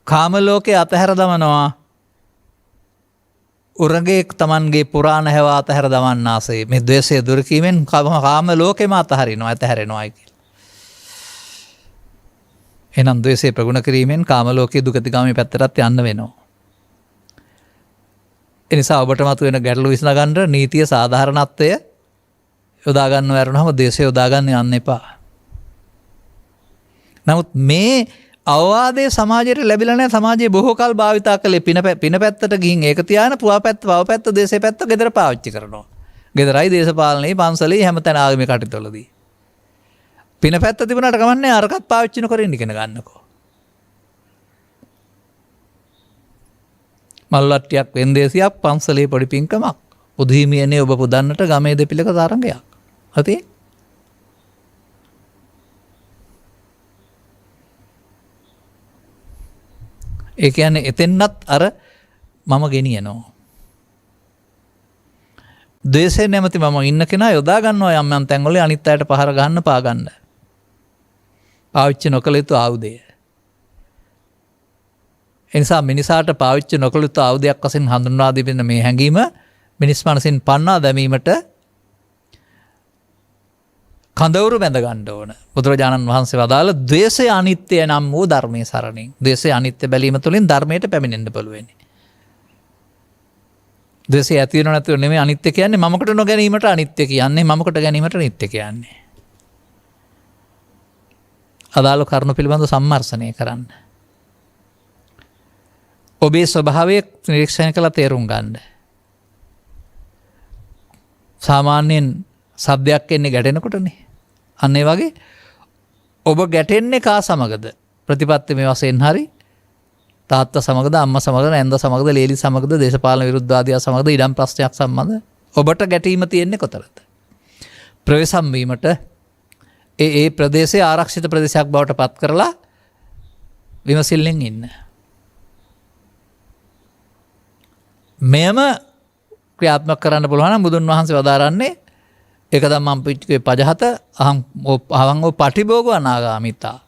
කාම ලෝකේ අතහැර දමනවා. උරගේ තමන්ගේ පුරාණ හැව අතහැර දමන්නාසේ. මේ ද්වේෂය දුරු කිරීමෙන් කාම ලෝකෙම අතහරිනවා අතහැරෙනවායි කියලා. එහෙනම් ද්වේෂය ප්‍රගුණ කිරීමෙන් කාම ලෝකයේ දුගතිගාමී පැත්තටත් යන්න වෙනවා. ඒ නිසා ඔබට මතුවෙන ගැටලු විසඳ ගන්න නීතිය සාධාරණත්වය යොදා ගන්න වැරුණාම ද්වේෂය යොදා ගන්න යන්න එපා. නමුත් මේ අවවාදයේ සමාජයට ලැබිලා නැහැ. සමාජයේ බොහෝ කල් භාවිතා කළේ පින පැත්තට ගිහින් ඒක තියාන පුවා පැත්ත, වව පැත්ත, දේශේ පැත්ත ගෙදර පාවිච්චි කරනවා. ගෙදරයි දේශපාලනයේ පන්සලේ හැමතැන ආගමේ කටයුතුවලදී. පින පැත්ත තිබුණාට කමන්නේ අරකට පාවිච්චි නොකර ඉන්න ඉගෙන ගන්නකෝ. මල්වට්ටියක් වෙන්දේසියක් පන්සලේ පොඩි පින්කමක් පුදුහිමියනේ ඔබ පුදන්නට ගමේ දෙපිලක තරංගයක්. හති ඒ කියන්නේ එතෙන්නත් අර මම ගෙනියනවා. ද්වේෂය නැමැති මම ඉන්න කෙනා යොදා ගන්නවා යම් යම් තැන්වල අනිත් අයට පහර ගන්න පාගන්න. පාවිච්චි නොකළ යුතු ආයුධය. එනිසා මිනිසාට පාවිච්චි නොකළ යුතු ආයුධයක් වශයෙන් හඳුන්වා දෙන්න මේ හැඟීම මිනිස් මනසින් පන්වා දැමීමට කඳවුරු බැඳ ගන්න ඕන. බුදුරජාණන් වහන්සේ වදාළ ද්වේෂය අනිත්‍ය නම් වූ ධර්මයේ සරණින්. ද්වේෂය අනිත්‍ය බැලීම තුළින් ධර්මයට පැමිණෙන්න පුළුවන්. ද්වේෂය ඇති වෙනව නැතිව නෙමෙයි අනිත්‍ය කියන්නේ මමකට නොගැනීමට අනිත්‍ය කියන්නේ මමකට ගැනීමට නිත්‍ය කියන්නේ. අදාළ කරුණු පිළිබඳව සම්මර්ෂණය කරන්න. ඔබේ ස්වභාවය නිරීක්ෂණය කළ තේරුම් ගන්න. සාමාන්‍යයෙන් සද්දයක් එන්නේ ගැටෙනකොටනේ. අන්න ඒ වගේ ඔබ ගැටෙන්නේ කා සමගද? ප්‍රතිපත්ති මේ වශයෙන් හරි තාත්තා සමගද අම්මා සමගද නැන්ද සමගද ලේලි සමගද දේශපාලන විරුද්ධවාදියා සමගද ඉඩම් ප්‍රශ්නයක් සම්බන්ධ ඔබට ගැටීම තියෙන්නේ කොතනද? ප්‍රවේශම් වීමට ඒ ප්‍රදේශයේ ආරක්ෂිත ප්‍රදේශයක් බවට පත් කරලා විමසිල්ලෙන් ඉන්න. මෙයම ක්‍රියාත්මක කරන්න පුළුවන් නම් බුදුන් වහන්සේ වදාරන්නේ ඒක තමයි මම පිටකේ පජහත අහං පටිභෝග අනාගාමිතා.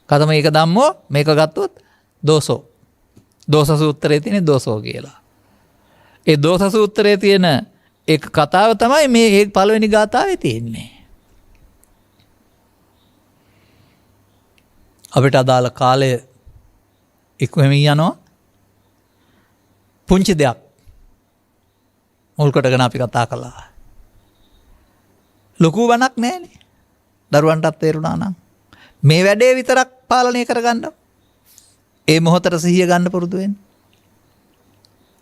කතම ඒක ධම්මෝ මේක ගත්තොත් දෝසෝ. දෝස සූත්‍රයේ තියෙන දෝසෝ කියලා. ඒ දෝස සූත්‍රයේ තියෙන එක කතාව තමයි මේ ඒ පළවෙනි ගාථාවේ තියෙන්නේ. අපිට අදාළ කාලය ඉක්මමින් යනවා. පුංචි දෙයක් මුල් කොටගෙන අපි කතා කළා. ලොකු වණක් නැහැනේ. දරුවන්ටත් තේරුණා නම් මේ වැඩේ විතරක් පාලනය කරගන්න. ඒ මොහොතට සිහිය ගන්න පුරුදු වෙන්න.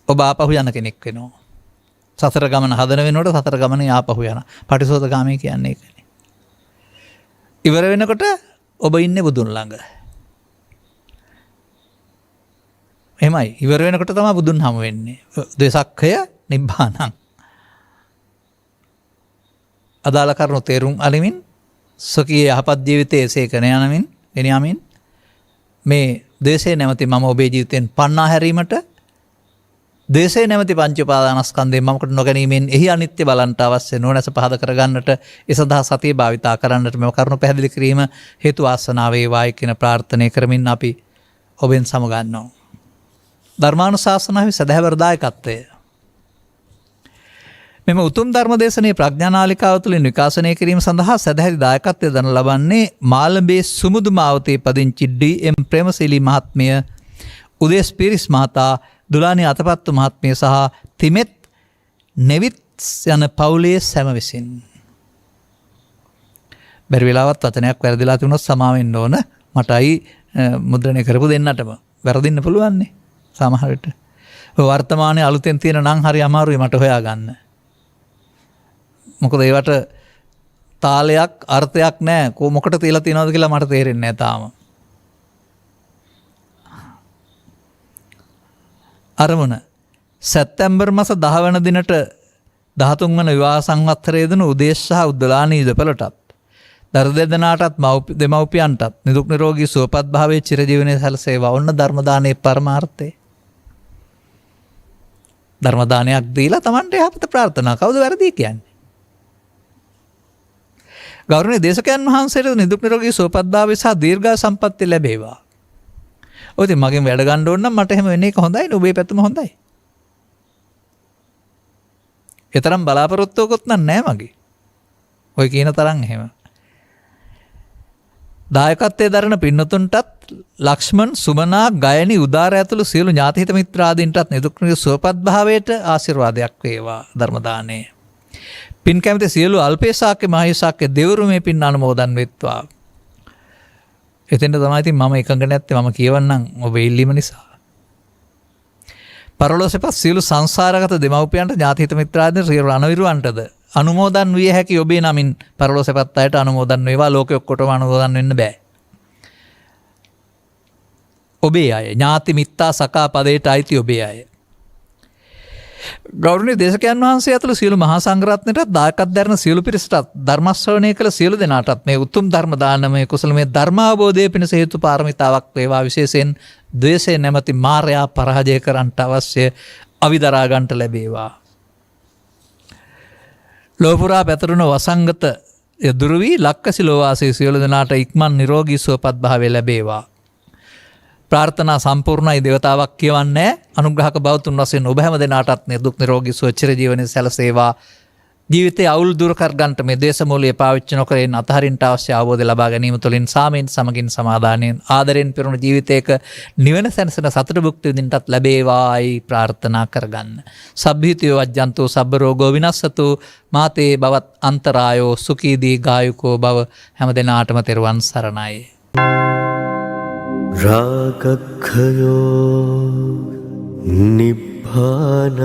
ඔබ ආපහු යන කෙනෙක් වෙනවා. සතර ගමන හදන වෙනකොට සතර ගමනේ ආපහු යන. පටිසෝතගාමී කියන්නේ ඒකනේ. ඉවර වෙනකොට ඔබ ඉන්නේ බුදුන් ළඟ. එහෙමයි. ඉවර වෙනකොට තමයි බුදුන් හමු වෙන්නේ. ද්වේසක්ඛය නිබ්බානං. අදාළ කරුණු තේරුම් අරමින් සොකී යහපත් ජීවිතයේ සේකන යනමින් මේ ද්වේෂය නැමැති මම ඔබේ ජීවිතෙන් පන්නා හැරීමට ද්වේෂය නැමැති පංච උපාදානස්කන්ධයෙන් මමකට නොගැනීමෙන් එහි අනිත්‍ය බලන්ට අවශ්‍ය නොනැස පහද කරගන්නට ඒ සඳහා සතිය භාවිතා කරන්නට මෙම කරුණු පැහැදිලි කිරීම හේතු වාසනාව වේවායි කියන ප්‍රාර්ථනා කරමින් අපි ඔබෙන් සමුගන්නවා. ධර්මානුශාසනාවේ සදහැවර දායකත්වය මෙම උතුම් ධර්ම දේශනයේ ප්‍රඥානාලිකාව තුළින් විකාශනය කිරීම සඳහා සැදැහැති දායකත්වය දන ලබන්නේ මාළඹේ සුමුදු මාවතේ පදිංචි ඩී.එම්. ප්‍රේමශීලී මහත්මිය, උදේස් පීරිස් මහතා, දුලානි අතපත්තු මහත්මිය සහ තිමෙත් නෙවිත්ස් යන පවුලේ සැම විසින්. බැරි වෙලාවත් වචනයක් වැරදිලා තිබුණොත් සමාව වෙන්න ඕන. මටයි මුද්‍රණය කරපු දෙන්නටම වැරදින්න පුළුවන්නේ සමහර විට. වර්තමානයේ අලුතෙන් තියෙන නම් හරි අමාරුයි මට හොයාගන්න. මොකද ඒවට තාලයක් අර්ථයක් නැහැ. කො මොකට තියලා තියනවද කියලා මට තේරෙන්නේ නැහැ තාම. අරමුණ සැප්තැම්බර් මාස 10 වන දිනට 13 වන විවාහ සංවත්සරයේ දින උදේශ සහ උද්දලානී දෙපළටත් දරු දෙදෙනාටත් දෙමව්පියන්ටත් නිදුක් නිරෝගී සුවපත් භාවයේ චිරජීවනයේ සැලසේවා. ඔන්න ධර්ම දානයේ පරමාර්ථය. ධර්ම දානයක් දීලා Tamante යහපත ප්‍රාර්ථනා. කවුද වැරදි කියන්නේ? ගෞරවනීය දේශකයන් වහන්සේට නිදුක් නිරෝගී සුවපත් භාවය සහ දීර්ඝායු සම්පන්නිය ලැබේවා. ඔය ඉතින් මගෙන් වැඩ ගන්න ඕන නම් මට එහෙම වෙන එක හොඳයි නේ. ඔබේ පැත්තම හොඳයි. ඒ තරම් බලාපොරොත්තුවකුත් නැහැ මගේ. ඔය කියන තරම් එහෙම. දායකත්වයේ දරන පින්නතුන්ටත් ලක්ෂ්මන්, සුමනා, ගයනි, උදාර ඇතුළු සියලු ඥාතිහිත මිත්‍රාදීන්ටත් නිදුක් නිරෝගී සුවපත් භාවයට ආශිර්වාදයක් වේවා ධර්ම දානයේ. පින් කැමති සියලු අල්පේශාක්‍ය මහේශාක්‍ය දෙවරු මේ පින් අනුමෝදන් වෙත්වා. එතෙන්ට තමයි ඉතින් මම එකඟ නැත්තේ. මම කියවන්නම් ඔබේ ඉල්ලීම නිසා. පරලෝසෙපත් සියලු සංසාරගත දෙමව්පියන්ට ඥාතිහිත මිත්‍රාදීන් සියලු අනවිරුවන්ටද අනුමෝදන් විය හැකි ඔබේ නමින් පරලෝසෙපත් අයට අනුමෝදන් වේවා. ලෝකෙ ඔක්කොටම අනුමෝදන් වෙන්න බෑ. ඔබේ අය. ඥාති මිත්තා සකා පදයට අයිති ඔබේ අය. ගෞරවනීය දේශකයන් වහන්සේ ඇතුළු සියලු මහා සංඝරත්නයටත් දායකත්වයෙන් දරන සියලු පිරිසටත් ධර්ම ශ්‍රවණය කළ සියලු දෙනාටත් මේ උතුම් ධර්ම දානමය කුසලමය ධර්මාවබෝධය පිණිස හේතු පාරමිතාවක් වේවා. විශේෂයෙන් ද්වේෂය නැමැති මායя පරාජය කරන්නට අවශ්‍ය අවිදරා ගන්නට ලැබේවා. ලෝපුරා පැතරුණ වසංගත දුරු වී ලක්කසි ලෝවාසී සියලු දෙනාට ඉක්මන් නිරෝගී සුවපත් භාවය ලැබේවා. ප්‍රාර්ථනා සම්පූර්ණයි දේවතාවක් කියවන්නේ අනුග්‍රහක බෞතුන් වශයෙන් ඔබ හැම දෙනාටත් නිදුක් නිරෝගී සුව චිර ජීවනයේ සැලසේවා. ජීවිතයේ අවුල් දුරු කර ගන්නට මේ දේශමූලිය පාවිච්චි නොකරෙන් අතහරින්නට අවශ්‍ය අවබෝධය ලබා ගැනීම තුළින් සාමයෙන් සමගින් සමාදානයෙන් ආදරෙන් පිරුණු ජීවිතයක නිවන සැනසෙන සතුට භුක්ති විඳින්නටත් ලැබේවායි ප්‍රාර්ථනා කරගන්න. සබ්බීතියෝ වජ්ජන්තෝ සබ්බ රෝගෝ විනස්සතු මාතේ බවත් අන්තරායෝ සුඛී දීඝායුකෝ භව හැම දෙනාටම තෙරුවන් සරණයි. රාගක්ඛයෝ නිබ්බානං